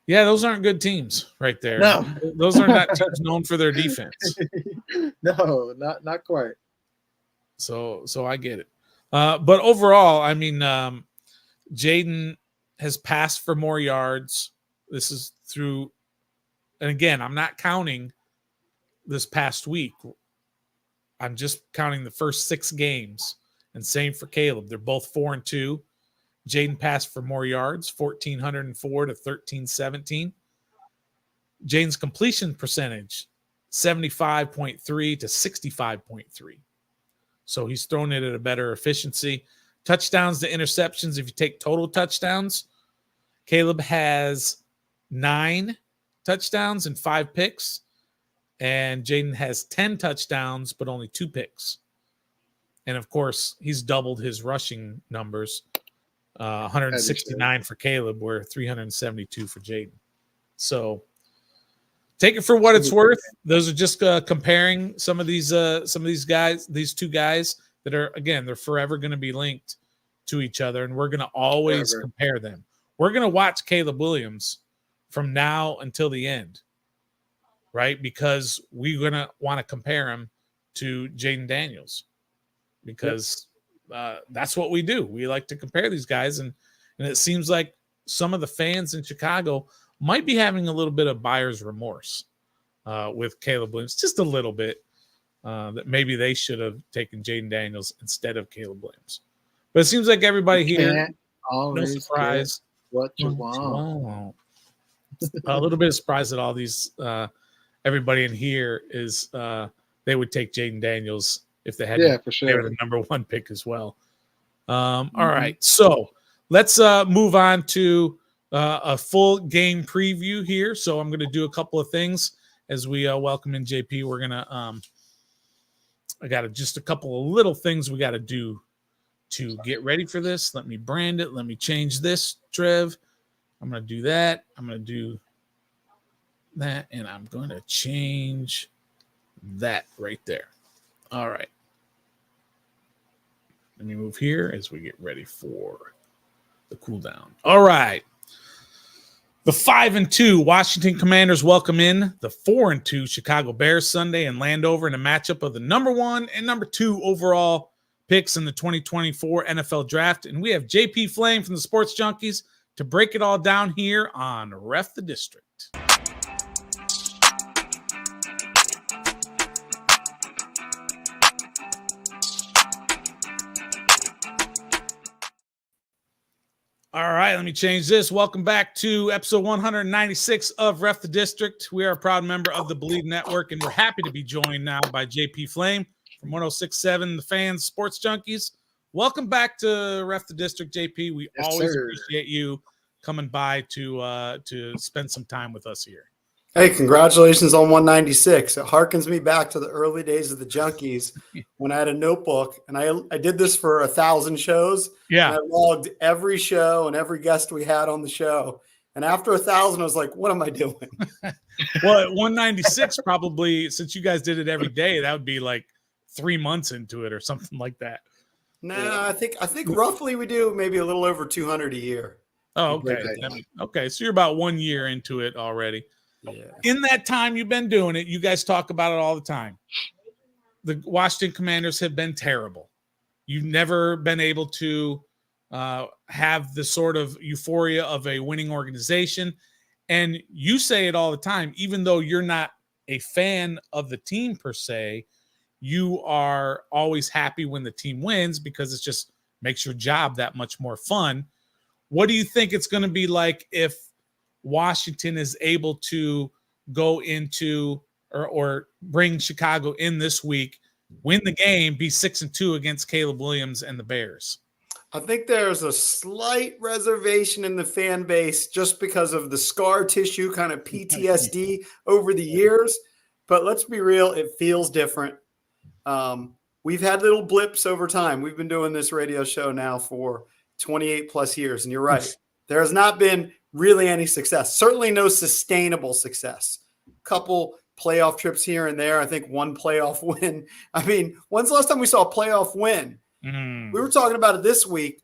Yeah, those aren't good teams right there. No. Those are not teams known for their defense. No, not quite. So I get it. But overall, Jayden has passed for more yards. This is through, and again, I'm not counting this past week. I'm just counting the first 6 games. And same for Caleb. They're both 4-2. Jayden passed for more yards, 1,404 to 1,317. Jayden's completion percentage, 75.3 to 65.3. So he's thrown it at a better efficiency. Touchdowns to interceptions, if you take total touchdowns, Caleb has 9 touchdowns and 5 picks. And Jayden has 10 touchdowns, but only 2 picks. And, of course, he's doubled his rushing numbers, 169 for Caleb, where 372 for Jayden. So take it for what it's worth. Those are just comparing some of these guys, these 2 guys that are, again, they're forever going to be linked to each other, and we're going to always compare them. We're going to watch Caleb Williams from now until the end, right? Because we're going to want to compare him to Jayden Daniels. Because that's what we do. We like to compare these guys, and it seems like some of the fans in Chicago might be having a little bit of buyer's remorse with Caleb Williams, just a little bit, that maybe they should have taken Jayden Daniels instead of Caleb Williams. But it seems like everybody here, no surprise. What you want. A little bit of surprise that all these, everybody in here is they would take Jayden Daniels if they had for sure. They were the #1 pick as well. All right. So let's move on to a full game preview here. So I'm going to do a couple of things as we welcome in JP. We're going to I got just a couple of little things we got to do to get ready for this. Let me brand it. Let me change this, Trev. I'm going to do that. I'm going to do that, and I'm going to change that right there. All right. Let me move here as we get ready for the cool down. All right. The 5-2 Washington Commanders welcome in the 4-2 Chicago Bears Sunday in Landover in a matchup of the number 1 and number 2 overall picks in the 2024 NFL Draft. And we have JP Flame from the Sports Junkies to break it all down here on Ref the District. All right, let me change this. Welcome back to episode 196 of Ref the District. We are a proud member of the Believe Network, and we're happy to be joined now by JP Flame from 106.7 The Fans Sports Junkies. Welcome back to Ref the District, JP. We always appreciate you coming by to spend some time with us here. Hey, congratulations on 196. It harkens me back to the early days of the Junkies when I had a notebook, and I did this for 1,000 shows. Yeah. And I logged every show and every guest we had on the show. And after 1,000, I was like, what am I doing? Well, at 196, probably, since you guys did it every day, that would be like 3 months into it or something like that. Nah, I think roughly we do maybe a little over 200 a year. Oh, okay. Okay, so you're about 1 year into it already. Yeah. In that time you've been doing it, you guys talk about it all the time. The Washington Commanders have been terrible. You've never been able to have the sort of euphoria of a winning organization. And you say it all the time, even though you're not a fan of the team per se, you are always happy when the team wins because it just makes your job that much more fun. What do you think it's going to be like if Washington is able to go into or bring Chicago in this week, win the game, be 6-2 against Caleb Williams and the Bears? I think there's a slight reservation in the fan base just because of the scar tissue, kind of PTSD over the years. But let's be real, it feels different. We've had little blips over time. We've been doing this radio show now for 28 plus years. And you're right. There has not been really any success. Certainly no sustainable success. Couple playoff trips here and there. I think one playoff win. I mean, when's the last time we saw a playoff win? We were talking about it this week.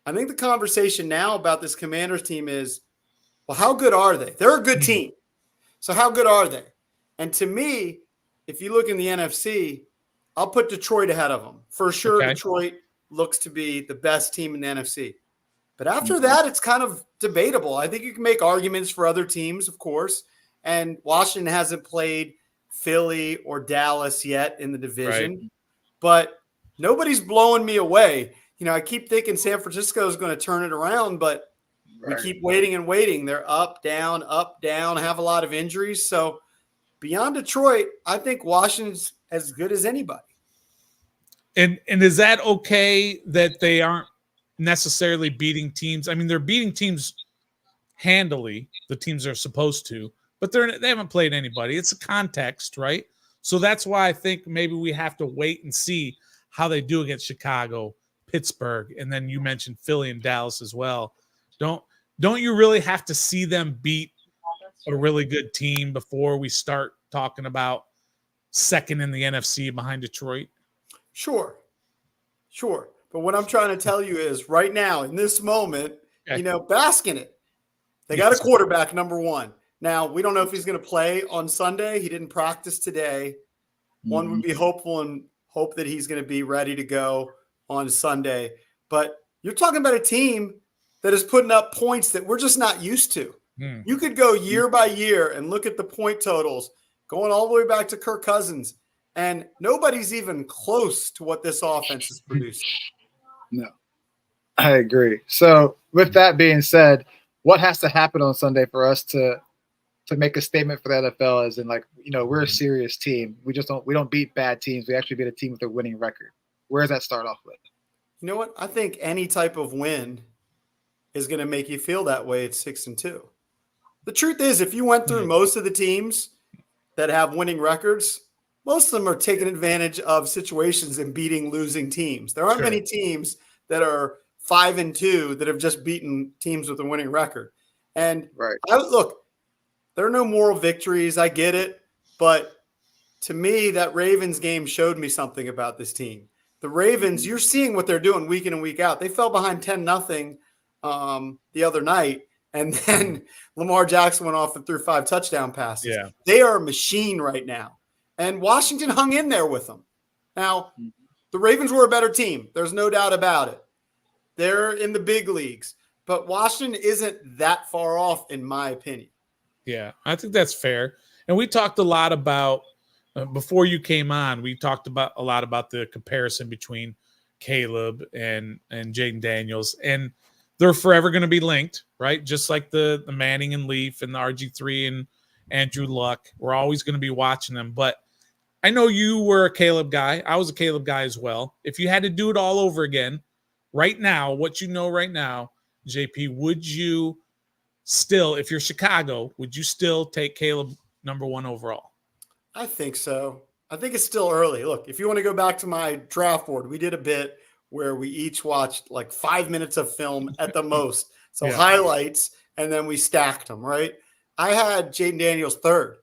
I think the conversation now about this Commanders team is, well, how good are they? They're a good team. So how good are they? And to me, if you look in the NFC, I'll put Detroit ahead of them. For sure, okay. Detroit looks to be the best team in the NFC. But after that, it's kind of debatable. I think you can make arguments for other teams, of course. And Washington hasn't played Philly or Dallas yet in the division. Right. But nobody's blowing me away. You know, I keep thinking San Francisco is going to turn it around, but we keep waiting and waiting. They're up, down, have a lot of injuries. So beyond Detroit, I think Washington's as good as anybody. And is that okay that they aren't necessarily beating teams? I mean, they're beating teams handily, the teams are supposed to, but they haven't played anybody. It's a context, right? So that's why I think maybe we have to wait and see how they do against Chicago, Pittsburgh, and then you mentioned Philly and Dallas as well. Don't you really have to see them beat a really good team before we start talking about second in the NFC behind Detroit? Sure. But what I'm trying to tell you is right now, in this moment, bask in it. They got a quarterback, number one. Now, we don't know if he's going to play on Sunday. He didn't practice today. One would be hopeful and hope that he's going to be ready to go on Sunday. But you're talking about a team that is putting up points that we're just not used to. You could go year by year and look at the point totals going all the way back to Kirk Cousins, and nobody's even close to what this offense is producing. No, I agree. So with that being said, what has to happen on Sunday for us to make a statement for the NFL as in, like, we're a serious team. We don't beat bad teams. We actually beat a team with a winning record. Where does that start off with? You know what? I think any type of win is going to make you feel that way at 6-2. The truth is, if you went through most of the teams that have winning records, most of them are taking advantage of situations and beating losing teams. There aren't many teams that are 5-2 that have just beaten teams with a winning record. And look, there are no moral victories. I get it. But to me, that Ravens game showed me something about this team. The Ravens, you're seeing what they're doing week in and week out. They fell behind 10-0 the other night, and then Lamar Jackson went off and threw 5 touchdown passes. Yeah. They are a machine right now. And Washington hung in there with them. Now, the Ravens were a better team. There's no doubt about it. They're in the big leagues. But Washington isn't that far off, in my opinion. Yeah, I think that's fair. And we talked a lot about, before you came on, we talked about a lot about the comparison between Caleb and Jayden Daniels. And they're forever going to be linked, right? Just like the Manning and Leaf and the RG3 and Andrew Luck. We're always going to be watching them. But I know you were a Caleb guy. I was a Caleb guy as well. If you had to do it all over again, right now, what you know right now, JP, would you still, if you're Chicago, would you still take Caleb number 1 overall? I think so. I think it's still early. Look, if you want to go back to my draft board, we did a bit where we each watched like 5 minutes of film at the most. So highlights, and then we stacked them, right? I had Jaden Daniels 3rd.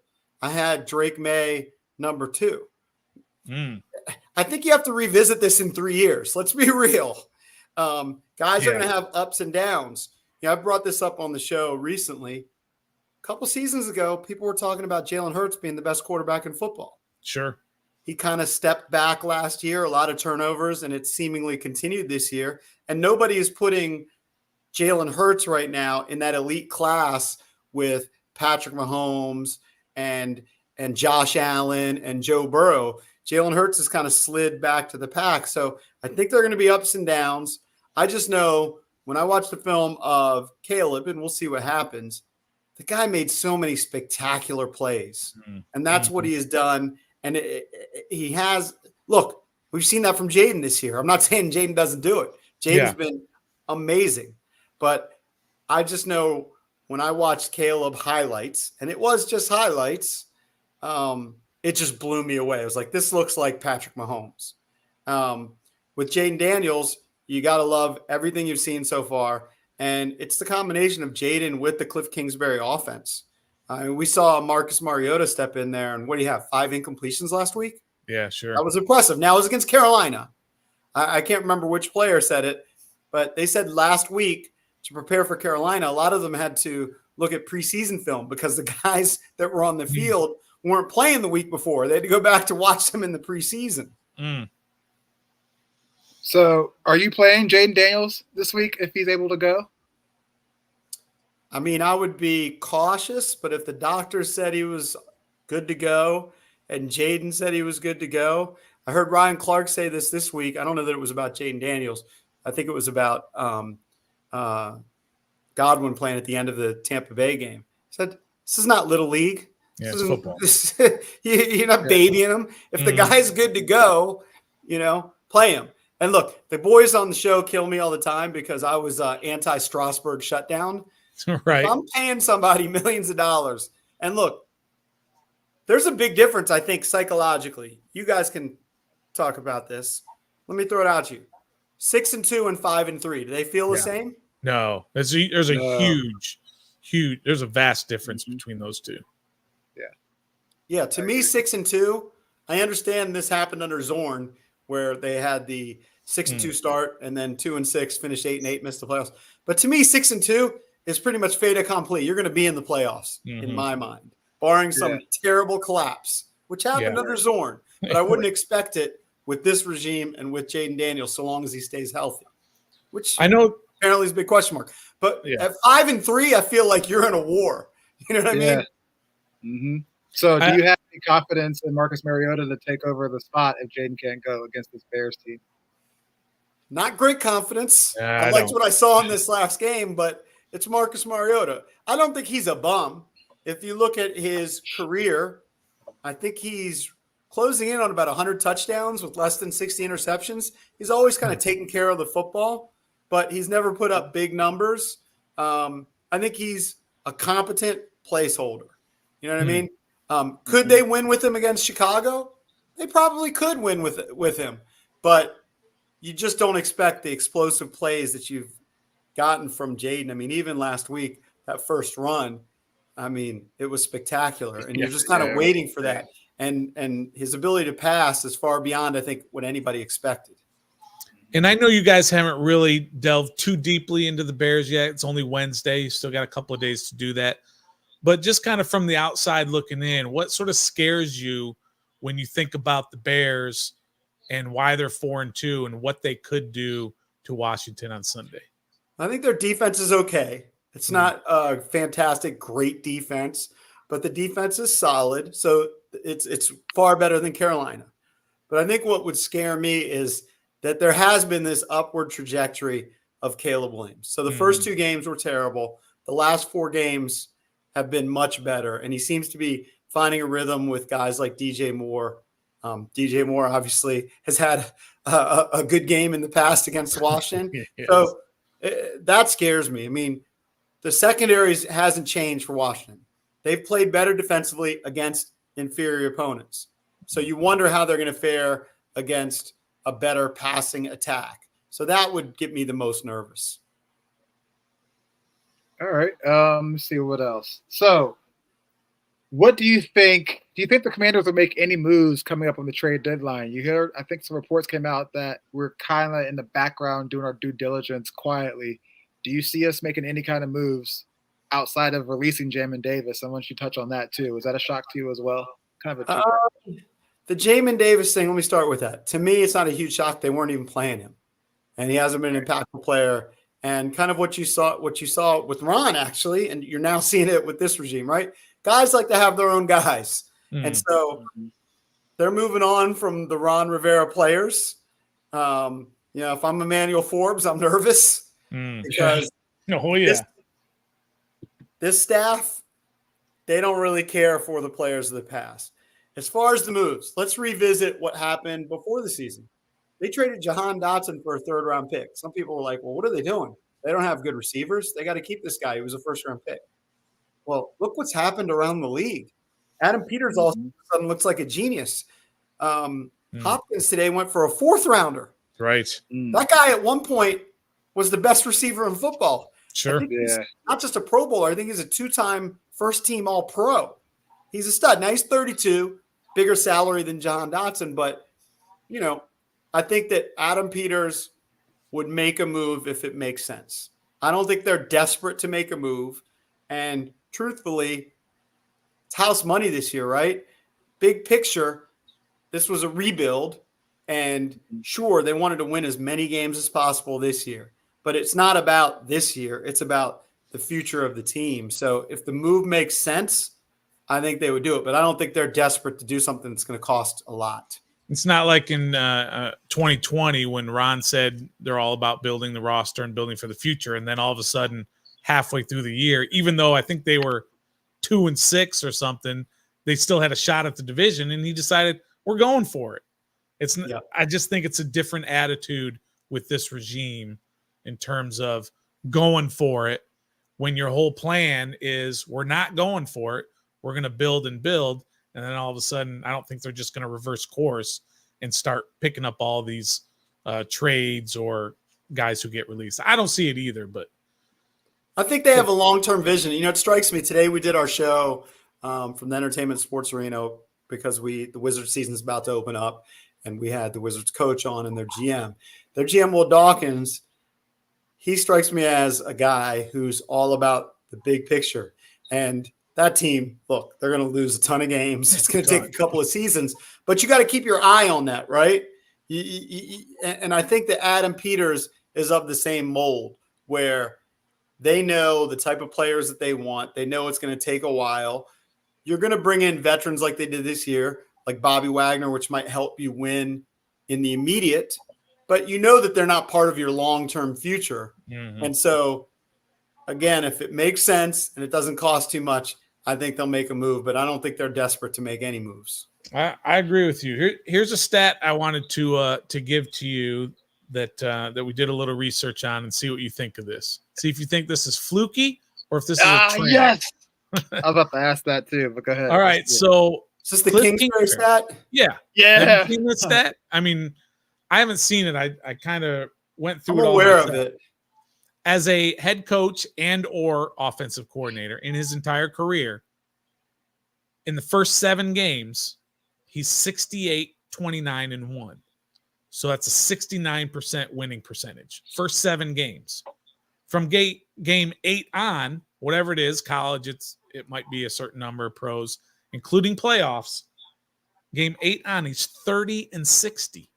I had Drake May number 2. I think you have to revisit this in 3 years. Let's be real. Guys are going to have ups and downs. I brought this up on the show recently. A couple seasons ago, people were talking about Jalen Hurts being the best quarterback in football. Sure. He kind of stepped back last year, a lot of turnovers, and it seemingly continued this year. And nobody is putting Jalen Hurts right now in that elite class with Patrick Mahomes and Josh Allen and Joe Burrow. Jalen Hurts has kind of slid back to the pack. So I think they're going to be ups and downs. I just know when I watched the film of Caleb, and we'll see what happens, the guy made so many spectacular plays. And that's what he has done. And he has – look, we've seen that from Jayden this year. I'm not saying Jayden doesn't do it. Jayden's been amazing. But I just know when I watched Caleb highlights, and it was just highlights, it just blew me away. It was like, this looks like Patrick Mahomes. With Jayden Daniels, you got to love everything you've seen so far. And it's the combination of Jayden with the Kliff Kingsbury offense. We saw Marcus Mariota step in there, and what do you have, 5 incompletions last week? Yeah, sure. That was impressive. Now it was against Carolina. I can't remember which player said it, but they said last week to prepare for Carolina, a lot of them had to look at preseason film because the guys that were on the field weren't playing the week before. They had to go back to watch them in the preseason. So are you playing Jayden Daniels this week if he's able to go? I mean, I would be cautious, but if the doctor said he was good to go and Jayden said he was good to go, I heard Ryan Clark say this week. I don't know that it was about Jayden Daniels. I think it was about Godwin playing at the end of the Tampa Bay game. He said, this is not Little League. Yeah, it's football. You're not babying him. If the guy's good to go, play him. And look, the boys on the show kill me all the time because I was anti-Strasburg shutdown. Right. I'm paying somebody millions of dollars. And look, there's a big difference, I think, psychologically. You guys can talk about this. Let me throw it out to you. 6-2 and 5-3. Do they feel the same? No. There's a huge, there's a vast difference between those two. Yeah, to me, 6-2, I understand this happened under Zorn, where they had the 6-2 start and then 2-6, finished 8-8, missed the playoffs. But to me, 6-2 is pretty much fait accompli. You're going to be in the playoffs, in my mind, barring some terrible collapse, which happened under Zorn. But I wouldn't expect it with this regime and with Jayden Daniels so long as he stays healthy, which I know apparently is a big question mark. But at 5-3, I feel like you're in a war. You know what I mean? Mm-hmm. So do you have any confidence in Marcus Mariota to take over the spot if Jayden can't go against this Bears team? Not great confidence. I liked what I saw in this last game, but it's Marcus Mariota. I don't think he's a bum. If you look at his career, I think he's closing in on about 100 touchdowns with less than 60 interceptions. He's always kind of taking care of the football. but he's never put up big numbers. I think he's a competent placeholder. You know what I mean? Could they win with him against Chicago? They probably could win with him, but you just don't expect the explosive plays that you've gotten from Jayden. I mean, even last week, that first run, I mean, it was spectacular, and you're just kind of waiting for that. And his ability to pass is far beyond, I think, what anybody expected. And I know you guys haven't really delved too deeply into the Bears yet. It's only Wednesday. You still got a couple of days to do that. But just kind of from the outside looking in, what sort of scares you when you think about the Bears and why they're 4-2 and what they could do to Washington on Sunday? I think their defense is okay. It's not a fantastic, great defense, but the defense is solid. So it's far better than Carolina. But I think what would scare me is that there has been this upward trajectory of Caleb Williams. So the first 2 games were terrible. The last 4 games have been much better, and he seems to be finding a rhythm with guys like DJ Moore. DJ Moore obviously has had a good game in the past against Washington. Yes. So that scares me. I mean, the secondary hasn't changed for Washington. They've played better defensively against inferior opponents. So you wonder how they're going to fare against a better passing attack. So that would get me the most nervous. All right. Let's see what else. So what do you think? Do you think the Commanders will make any moves coming up on the trade deadline? You heard, I think some reports came out that we're kind of in the background doing our due diligence quietly. Do you see us making any kind of moves outside of releasing Jamin Davis? I want you to touch on that too. Is that a shock to you as well? Kind of a the Jamin Davis thing, let me start with that. To me, it's not a huge shock. They weren't even playing him, and he hasn't been an impactful player. And kind of what you saw with Ron, actually, and you're now seeing it with this regime, right? Guys like to have their own guys. And so they're moving on from the Ron Rivera players. If I'm Emmanuel Forbes, I'm nervous because this staff, they don't really care for the players of the past. As far as the moves, let's revisit what happened before the season. They traded Jahan Dotson for a 3rd-round pick. Some people were like, well, what are they doing? They don't have good receivers. They got to keep this guy who was a 1st-round pick. Well, look what's happened around the league. Adam Peters all of a sudden looks like a genius. Hopkins today went for a 4th-rounder. Right. That guy at one point was the best receiver in football. Sure. He's not just a Pro Bowler. I think he's a 2-time first-team All-Pro. He's a stud. Now he's 32, bigger salary than Jahan Dotson. But, I think that Adam Peters would make a move if it makes sense. I don't think they're desperate to make a move. And truthfully, it's house money this year, right? Big picture, this was a rebuild. And sure, they wanted to win as many games as possible this year. But it's not about this year. It's about the future of the team. So if the move makes sense, I think they would do it. But I don't think they're desperate to do something that's going to cost a lot. It's not like in 2020 when Ron said they're all about building the roster and building for the future. And then all of a sudden, halfway through the year, even though I think they were 2-6 or something, they still had a shot at the division. And he decided, we're going for it. I just think it's a different attitude with this regime in terms of going for it when your whole plan is we're not going for it. We're going to build and build. And then all of a sudden, I don't think they're just going to reverse course and start picking up all these trades or guys who get released. I don't see it either, but I think they have a long-term vision. It strikes me today we did our show from the Entertainment Sports Arena because the Wizards season is about to open up, and we had the Wizards coach on and their GM. Their GM, Will Dawkins, he strikes me as a guy who's all about the big picture. And that team, look, they're going to lose a ton of games. It's going to take a couple of seasons, but you got to keep your eye on that, right? And I think that Adam Peters is of the same mold where they know the type of players that they want. They know it's going to take a while. You're going to bring in veterans like they did this year, like Bobby Wagner, which might help you win in the immediate, but you know that they're not part of your long-term future. And so, again, if it makes sense and it doesn't cost too much, I think they'll make a move, but I don't think they're desperate to make any moves. I agree with you. Here's a stat I wanted to give to you that we did a little research on and see what you think of this. See if you think this is fluky or if this is a trend. Yes. I was about to ask that too, but go ahead. All right, so is this the Kliff Kingsbury stat? Yeah. Yeah. Have you seen this stat? I mean, I haven't seen it. I kind of went through I'm it all aware myself. of it. As a head coach and or offensive coordinator in his entire career, in the first 7 games, he's 68, 29, and 1. So that's a 69% winning percentage. First 7 games. From game 8 on, whatever it is, college, it might be a certain number of pros, including playoffs. Game 8 on, he's 30 and 60.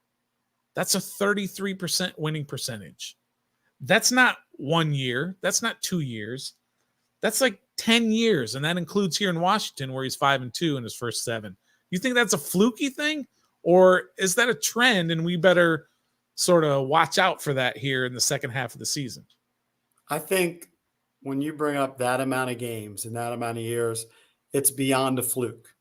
That's a 33% winning percentage. That's not 1 year. That's not 2 years. That's like 10 years. And that includes here in Washington where he's 5-2 in his first 7. You think that's a fluky thing? Or is that a trend and we better sort of watch out for that here in the second half of the season? I think when you bring up that amount of games and that amount of years, it's beyond a fluke.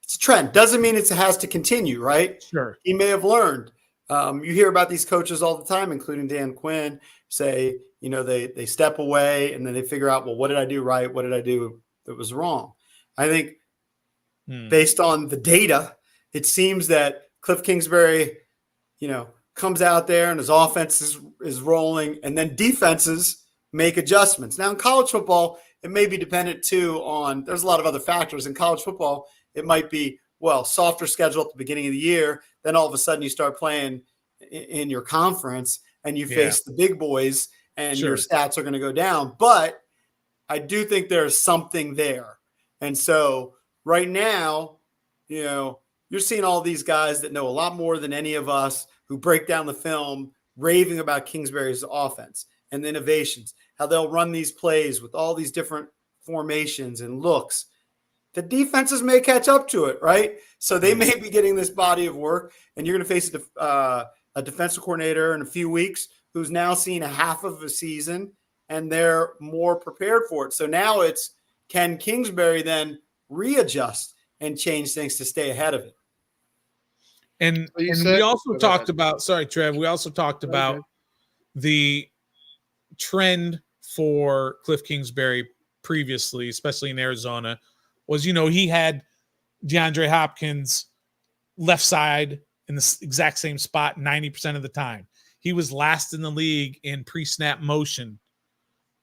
It's a trend. Doesn't mean it has to continue, right? Sure. He may have learned. You hear about these coaches all the time, including Dan Quinn, say, they step away and then they figure out, well, what did I do right? What did I do that was wrong? I think based on the data, it seems that Kliff Kingsbury, comes out there and his offense is rolling, and then defenses make adjustments. Now in college football, it may be dependent too on, there's a lot of other factors. In college football, it might be, softer schedule at the beginning of the year. Then all of a sudden you start playing in your conference and you face the big boys and your stats are going to go down. But I do think there's something there. And so right now, you're seeing all these guys that know a lot more than any of us who break down the film, raving about Kingsbury's offense and the innovations, how they'll run these plays with all these different formations and looks. The defenses may catch up to it, right? So they may be getting this body of work, and you're going to face a defensive coordinator in a few weeks who's now seen a half of a season, and they're more prepared for it. So now it's, can Kingsbury then readjust and change things to stay ahead of it? And we also talked about, sorry, Trev, we also talked about the trend for Kliff Kingsbury previously, especially in Arizona, was, he had DeAndre Hopkins left side in the exact same spot 90% of the time. He was last in the league in pre-snap motion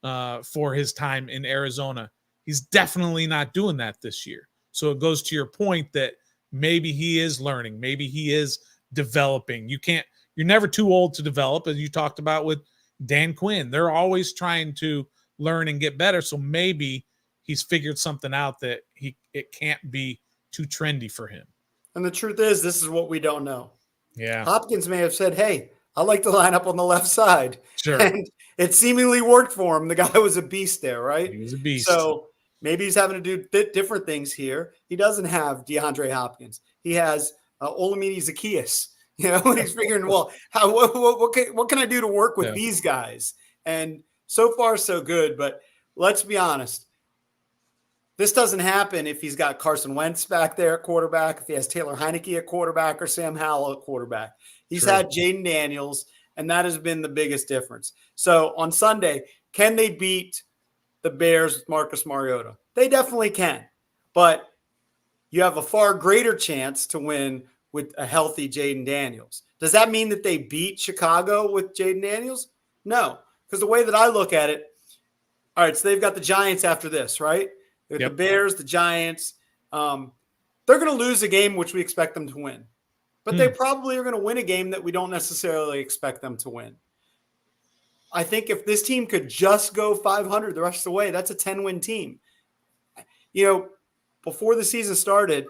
for his time in Arizona. He's definitely not doing that this year. So it goes to your point that maybe he is learning. Maybe he is developing. You're never too old to develop, as you talked about with Dan Quinn. They're always trying to learn and get better. So maybe he's figured something out that it can't be too trendy for him. And the truth is, this is what we don't know. Yeah. Hopkins may have said, hey, I like to line up on the left side. Sure. And it seemingly worked for him. The guy was a beast there, right? He was a beast. So maybe he's having to do different things here. He doesn't have DeAndre Hopkins. He has Olamide Zaccheaus. He's figuring, well, what can I do to work with these guys? And so far, so good. But let's be honest. This doesn't happen if he's got Carson Wentz back there at quarterback, if he has Taylor Heineke at quarterback or Sam Howell at quarterback. He's had Jayden Daniels, and that has been the biggest difference. So on Sunday, can they beat the Bears with Marcus Mariota? They definitely can. But you have a far greater chance to win with a healthy Jayden Daniels. Does that mean that they beat Chicago with Jayden Daniels? No, because the way that I look at it, all right, so they've got the Giants after this, right? The Bears, the Giants, they're going to lose a game which we expect them to win. But they probably are going to win a game that we don't necessarily expect them to win. I think if this team could just go 500 the rest of the way, that's a 10-win team. Before the season started,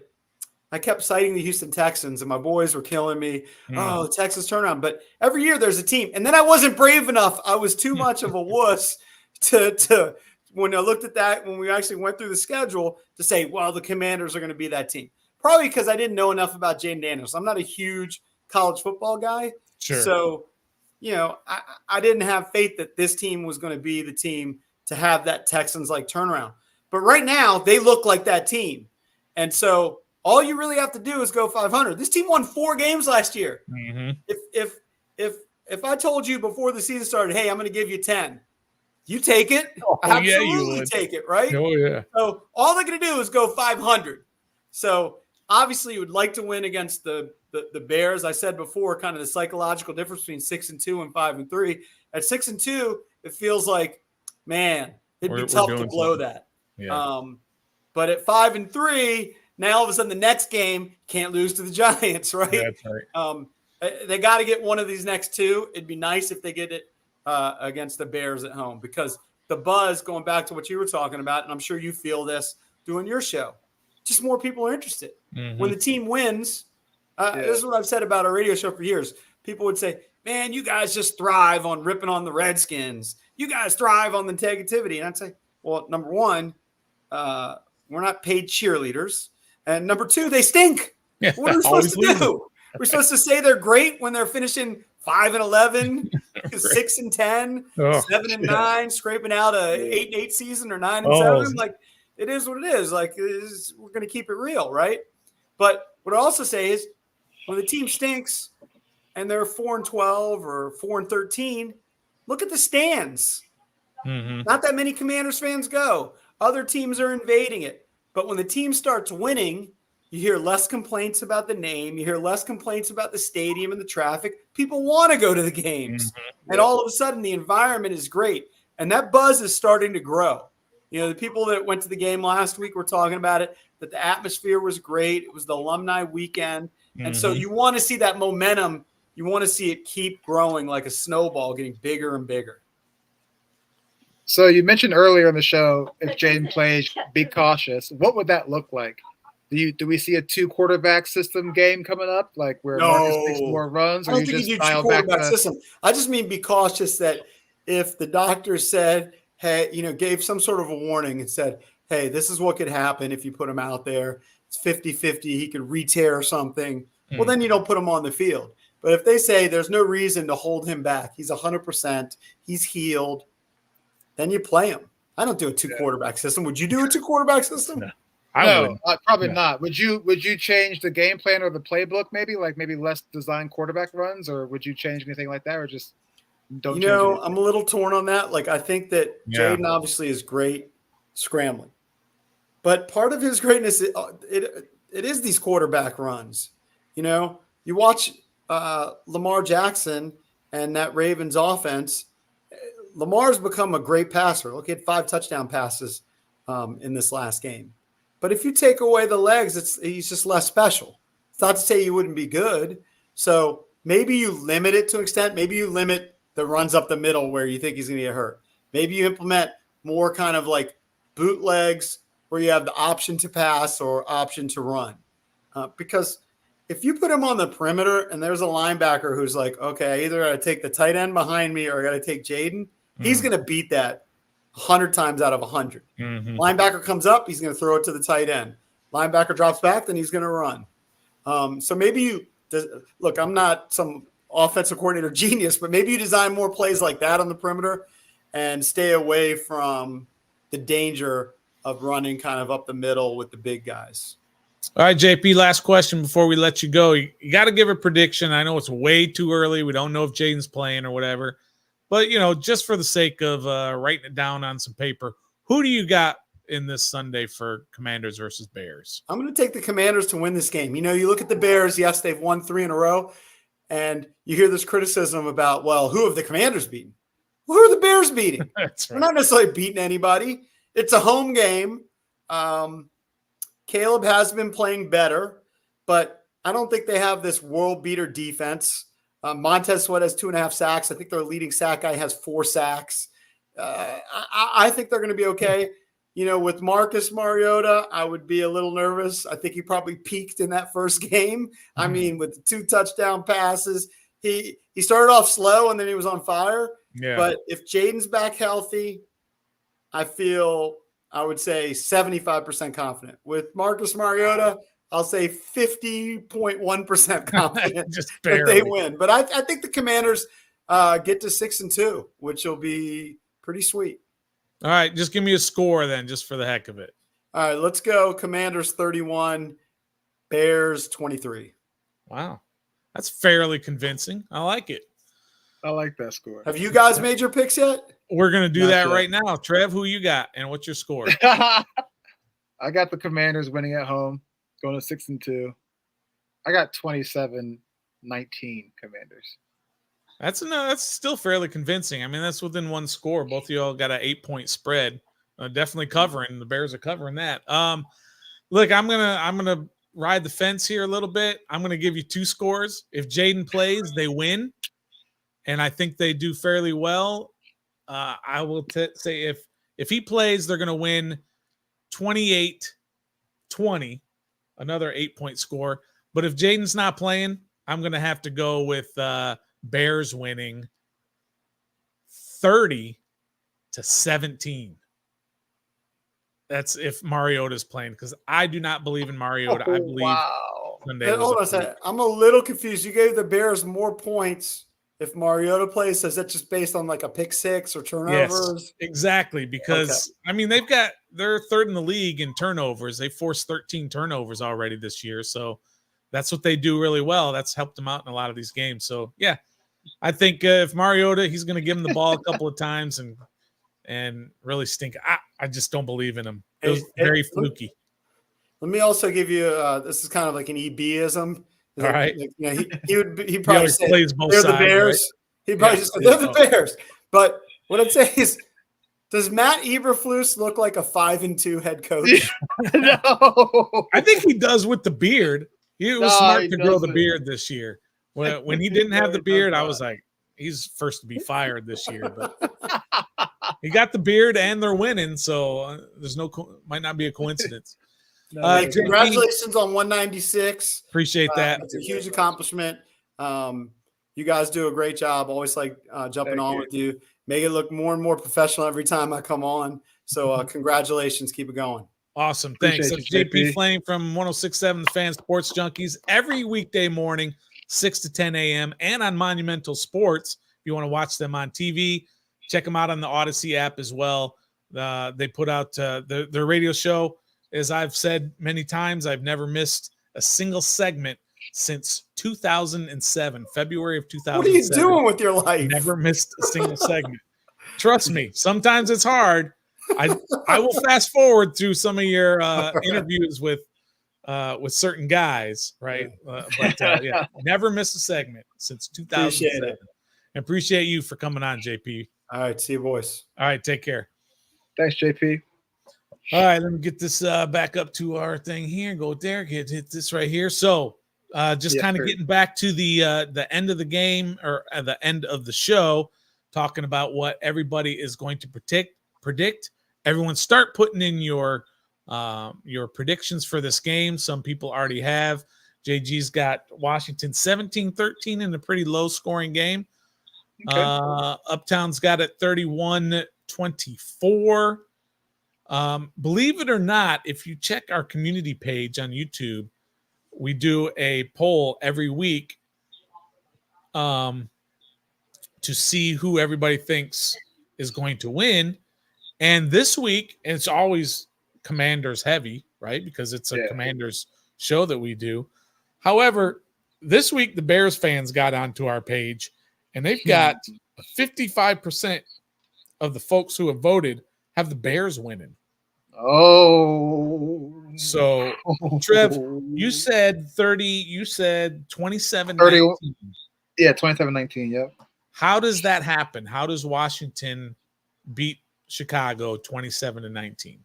I kept citing the Houston Texans, and my boys were killing me. Oh, Texas turnaround. But every year there's a team. And then I wasn't brave enough. I was too much of a wuss to when I looked at that, when we actually went through the schedule, to say, well, the Commanders are going to be that team. Probably because I didn't know enough about Jaden Daniels. I'm not a huge college football guy. Sure. So, I didn't have faith that this team was going to be the team to have that Texans-like turnaround. But right now, they look like that team. And so all you really have to do is go 500. This team won 4 games last year. Mm-hmm. If if I told you before the season started, hey, I'm going to give you 10, you take it. Oh, yeah, you Absolutely would. take it, right? Oh, yeah. So all they're going to do is go 500. So obviously you would like to win against the Bears. I said before, kind of the psychological difference between 6-2 and 5-3. At 6-2, it feels like, man, it'd be tough to blow that. Yeah. But at 5-3, now all of a sudden the next game can't lose to the Giants, right? That's right. They got to get one of these next two. It'd be nice if they get it against the Bears at home, because the buzz, going back to what you were talking about, and I'm sure you feel this doing your show, just more people are interested. Mm-hmm. When the team wins, this is what I've said about our radio show for years. People would say, man, you guys just thrive on ripping on the Redskins. You guys thrive on the negativity. And I'd say, well, number one, we're not paid cheerleaders. And number two, they stink. Yeah, what are we supposed to do? We're supposed to say they're great when they're finishing 5-11, 6-10, 7-9, scraping out a 8-8 season or 9-7. Like, it is what it is. Like, we're going to keep it real, right? But what I also say is, when the team stinks and they're 4-12 or 4-13, look at the stands. Mm-hmm. Not that many Commanders fans go. Other teams are invading it. But when the team starts winning, you hear less complaints about the name. You hear less complaints about the stadium and the traffic. People want to go to the games. Mm-hmm. And all of a sudden, the environment is great. And that buzz is starting to grow. You know, the people that went to the game last week were talking about it, that the atmosphere was great. It was the alumni weekend. Mm-hmm. And so you want to see that momentum. You want to see it keep growing like a snowball, getting bigger and bigger. So you mentioned earlier in the show, if Jayden plays, be cautious. What would that look like? Do we see a 2-quarterback system game coming up, like where Marcus makes more runs? Or I don't think you do 2-quarterback system. I just mean be cautious that if the doctor said, hey, gave some sort of a warning and said, hey, this is what could happen if you put him out there. It's 50-50. He could re-tear something. Well, then you don't put him on the field. But if they say there's no reason to hold him back, he's 100%, he's healed, then you play him. I don't do a 2-quarterback system. Would you do a 2-quarterback system? No. Probably not. Would you change the game plan or the playbook maybe less design quarterback runs, or would you change anything like that, or just don't change anything? I'm a little torn on that. Like, I think that Jayden obviously is great scrambling. But part of his greatness, it is these quarterback runs. You watch Lamar Jackson and that Ravens offense. Lamar's become a great passer. Look at 5 touchdown passes in this last game. But if you take away the legs, he's just less special. It's not to say he wouldn't be good. So maybe you limit it to an extent. Maybe you limit the runs up the middle where you think he's going to get hurt. Maybe you implement more kind of like bootlegs where you have the option to pass or option to run. Because if you put him on the perimeter and there's a linebacker who's like, okay, I either got to take the tight end behind me or I got to take Jayden, he's going to beat that 100 times out of 100. Mm-hmm. Linebacker comes up, he's going to throw it to the tight end. Linebacker drops back, then he's going to run. So maybe look, I'm not some offensive coordinator genius, but maybe you design more plays like that on the perimeter and stay away from the danger of running kind of up the middle with the big guys. All right, JP, last question before we let you go. You got to give a prediction. I know it's way too early. We don't know if Jayden's playing or whatever. But, just for the sake of writing it down on some paper, who do you got in this Sunday for Commanders versus Bears? I'm going to take the Commanders to win this game. You look at the Bears. Yes, they've won 3 in a row. And you hear this criticism about, well, who have the Commanders beaten? Who are the Bears beating? That's right. They're not necessarily beating anybody. It's a home game. Caleb has been playing better, but I don't think they have this world beater defense. Montez Sweat has 2.5 sacks. I think their leading sack guy has 4 sacks. I think they're going to be okay. With Marcus Mariota, I would be a little nervous. I think he probably peaked in that first game. I mean, with the 2 touchdown passes, he started off slow and then he was on fire. Yeah. But if Jayden's back healthy, I would say 75% confident. With Marcus Mariota, I'll say 50.1% confident Just that they win. But I think the Commanders get to 6-2, which will be pretty sweet. All right, just give me a score then, just for the heck of it. All right, let's go. Commanders 31, Bears 23. Wow, that's fairly convincing. I like it. I like that score. Have you guys made your picks yet? We're gonna do Not that yet. right now. Trev, who you got, and what's your score? I got the Commanders winning at home, going to 6-2. I got 27-19 Commanders. That's still fairly convincing. I mean, that's within one score. Both of y'all got an 8-point spread. Definitely covering. The Bears are covering that. Look, I'm gonna ride the fence here a little bit. I'm gonna give you two scores. If Jayden plays, they win, and I think they do fairly well. I will say if he plays, they're gonna win 28-20, another 8-point score. But if Jayden's not playing, I'm gonna have to go with Bears winning 30-17. That's if Mariota's playing, because I do not believe in Mariota. I believe Sunday was Hold on a second. I'm a little confused. You gave the Bears more points if Mariota plays. So is that just based on like a pick six or turnovers? Yes, exactly. Because I mean, they're third in the league in turnovers. They forced 13 turnovers already this year. So that's what they do really well. That's helped them out in a lot of these games. So yeah, I think if Mariota, he's going to give him the ball a couple of times and really stink. I just don't believe in him. It was very fluky. Let me also give you this is kind of like an EB-ism. All right. He probably said plays both they're sides, the Bears. right? He probably just said they're the Bears. But what I'd say is, does Matt Eberflus look like a 5-2 head coach? No. I think he does with the beard. He was smart to grow the beard this year. When he didn't have the beard, I was like, he's first to be fired this year. But he got the beard and they're winning, so there's might not be a coincidence. Congratulations on 196. Appreciate that. It's a huge accomplishment. You guys do a great job. Always like jumping on with you. Make it look more and more professional every time I come on. So congratulations. Keep it going. Awesome. Thanks. That's JP Flame from 106.7 The Fan Sports Junkies every weekday morning, 6 to 10 a.m. and on Monumental Sports. If you want to watch them on TV, check them out on the Odyssey app as well. They put out their radio show. As I've said many times, I've never missed a single segment since 2007, February of 2007. What are you doing with your life? Never missed a single segment. Trust me, sometimes it's hard. I will fast forward through some of your interviews with certain guys, right? But never missed a segment since 2007. Appreciate you for coming on, JP. All right, see you, boys. All right, take care. Thanks, JP. All right, let me get this back up to our thing here. Go there, hit this right here. So just kind of getting back to the end of the game or the end of the show, talking about what everybody is going to predict. Everyone start putting in your predictions for this game. Some people already have. JG's got Washington 17-13 in a pretty low scoring game. Okay. Uptown's got it 31-24. Believe it or not, if you check our community page on YouTube, we do a poll every week to see who everybody thinks is going to win. And this week, and it's always Commanders heavy, right? Because it's a Commanders show that we do. However, this week, the Bears fans got onto our page, and they've got 55% of the folks who have voted have the Bears winning. Oh. So, Trev, you said 30, you said 27-19. 30, yeah, 27-19, yep. How does that happen? How does Washington beat Chicago 27-19?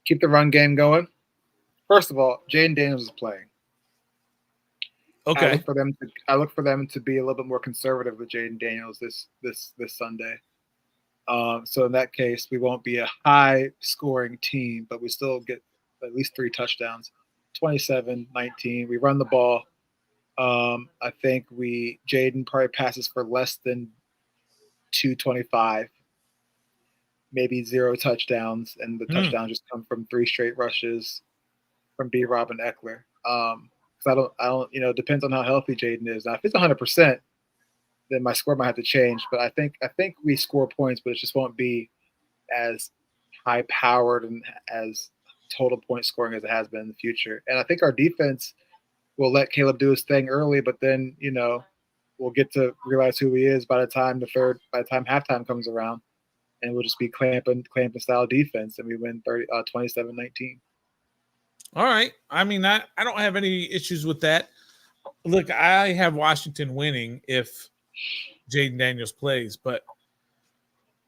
Keep the run game First of all, Jaden Daniels is playing. Okay. I look for them to be a little bit more conservative with Jaden Daniels this Sunday. So in that case, we won't be a high-scoring team, but we still get at least 3 touchdowns. 27-19. We run the ball. I think Jaden probably passes for less than 225, maybe 0 touchdowns, and the touchdowns just come from 3 straight rushes from B-Rob and Eckler. Because I don't, it depends on how healthy Jaden is. Now, if it's 100%, then my score might have to change. But I think we score points, but it just won't be as high-powered and as total point scoring as it has been in the future. And I think our defense will let Caleb do his thing early, but then, we'll get to realize who he is by the time halftime comes around, and we'll just be clamping style defense, and we win 27-19. All right. I mean, I don't have any issues with that. Look, I have Washington winning if Jayden Daniels plays, but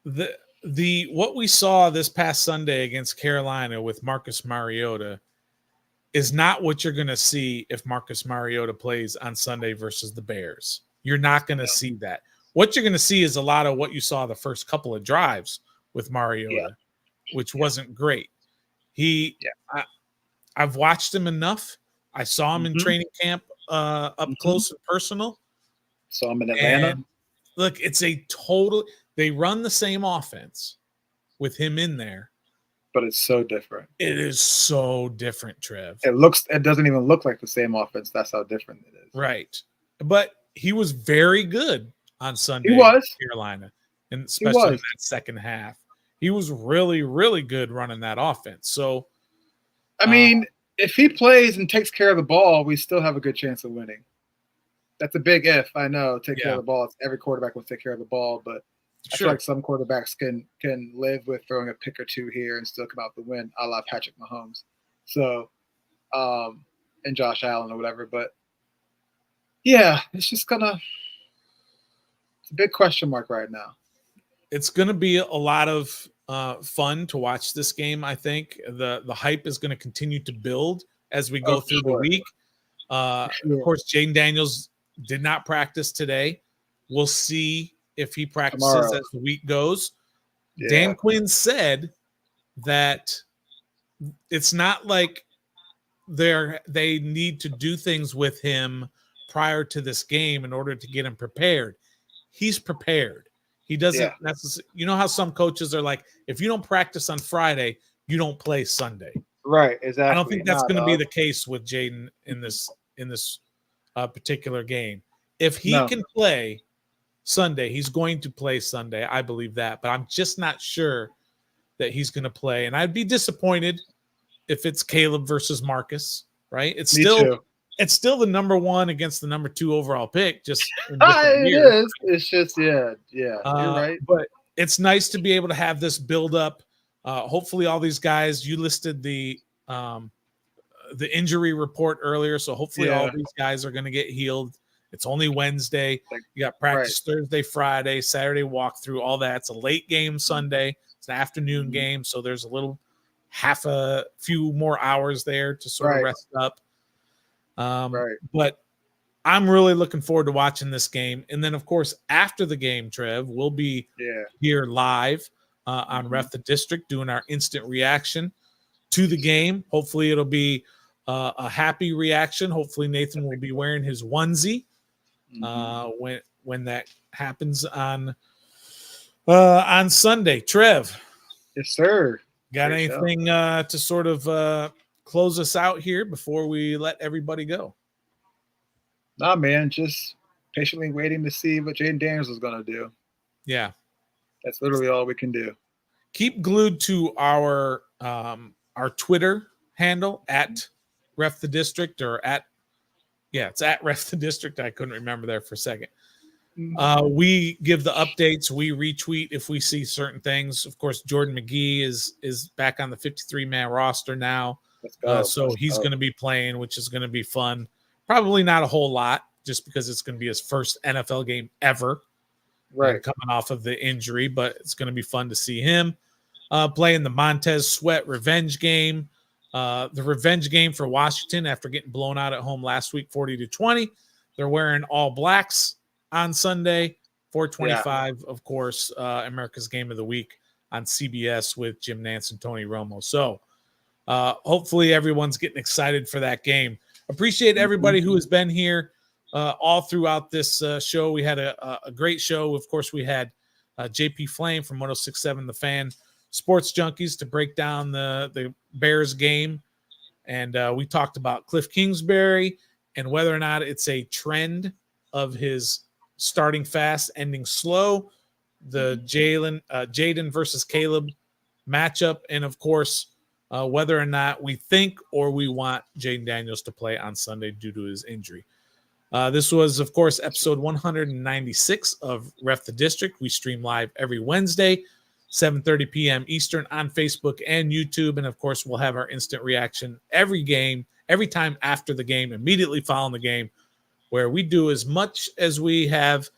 the what we saw this past Sunday against Carolina with Marcus Mariota is not what you're going to see if Marcus Mariota plays on Sunday versus the Bears. You're not going to see that. What you're going to see is a lot of what you saw the first couple of drives with Mariota, which wasn't great. I've watched him enough. I saw him in training camp up close and personal. Saw him in Atlanta. And look, they run the same offense with him in there. But it's so different. It is so different, Trev. It doesn't even look like the same offense. That's how different it is. Right. But he was very good on Sunday. He was. In Carolina, and especially in that second half. He was really, really good running that offense. So, I mean, if he plays and takes care of the ball, we still have a good chance of winning. That's a big if. I know. Take care of the ball. Every quarterback will take care of the ball, but I feel like some quarterbacks can live with throwing a pick or two here and still come out the win, a la Patrick Mahomes. So, and Josh Allen or whatever. But yeah, it's just it's a big question mark right now. It's going to be a lot of fun to watch this game. I think the hype is going to continue to build as we go through the week. Of course, Jaden Daniels did not practice today. We'll see if he practices tomorrow as the week goes. Yeah. Dan Quinn said that it's not like they need to do things with him prior to this game in order to get him prepared. He's prepared. He doesn't necessarily, you know how some coaches are like, if you don't practice on Friday, you don't play Sunday. Right, exactly. I don't think that's going to be the case with Jaden in this particular game. If he can play Sunday, he's going to play Sunday. I believe that, but I'm just not sure that he's going to play. And I'd be disappointed if it's Caleb versus Marcus, right? It's still the number 1 against the number 2 overall pick. Just in it is. It's just you're right. But it's nice to be able to have this build up. Hopefully, all these guys. You listed the injury report earlier, so hopefully all these guys are going to get healed. It's only Wednesday. You got practice Thursday, Friday, Saturday walkthrough, all that. It's a late game Sunday. It's an afternoon game, so there's a few more hours there to sort of rest up. But I'm really looking forward to watching this game. And then, of course, after the game, Trev, we'll be here live on Ref the District doing our instant reaction to the game. Hopefully it'll be a happy reaction. Hopefully Nathan will be wearing his onesie when that happens on Sunday. Trev. Yes, sir. Got anything to sort of close us out here before we let everybody go? Nah, man, just patiently waiting to see what Jayden Daniels is going to do. Yeah. That's literally all we can do. Keep glued to our Twitter handle at Ref the District it's at Ref the District. I couldn't remember there for a second. We give the updates. We retweet if we see certain things. Of course, Jordan McGee is back on the 53-man roster now. So he's going to be playing, which is going to be fun. Probably not a whole lot, just because it's going to be his first NFL game ever. Right. Coming off of the injury, but it's going to be fun to see him playing the Montez Sweat revenge game. The revenge game for Washington after getting blown out at home last week, 40-20. They're wearing all blacks on Sunday, 4:25, of course, America's Game of the Week on CBS with Jim Nantz and Tony Romo. So hopefully everyone's getting excited for that game. Appreciate everybody who has been here all throughout this show. We had a great show. Of course, we had JP Flame from 106.7 The Fan Sports Junkies to break down the Bears game. And we talked about Kliff Kingsbury and whether or not it's a trend of his starting fast, ending slow, the Jayden versus Caleb matchup, and of course, whether or not we think or we want Jayden Daniels to play on Sunday due to his injury. This was, of course, episode 196 of Ref the District. We stream live every Wednesday, 7:30 p.m. Eastern on Facebook and YouTube. And, of course, we'll have our instant reaction every game, every time after the game, immediately following the game, where we do as much as we have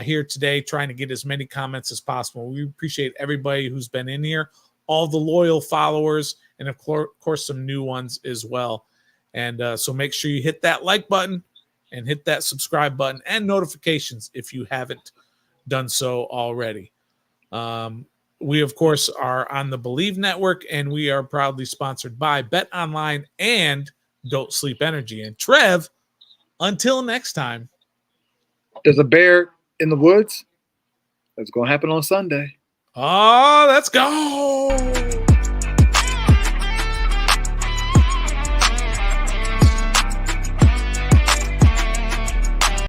here today, trying to get as many comments as possible. We appreciate everybody who's been in here, all the loyal followers, and, of course, some new ones as well. And so make sure you hit that like button and hit that subscribe button and notifications if you haven't done so already. We, of course, are on the Believe Network, and we are proudly sponsored by Bet Online and Don't Sleep Energy. And Trev, until next time. There's a bear in the woods. That's going to happen on Sunday. Oh, let's go.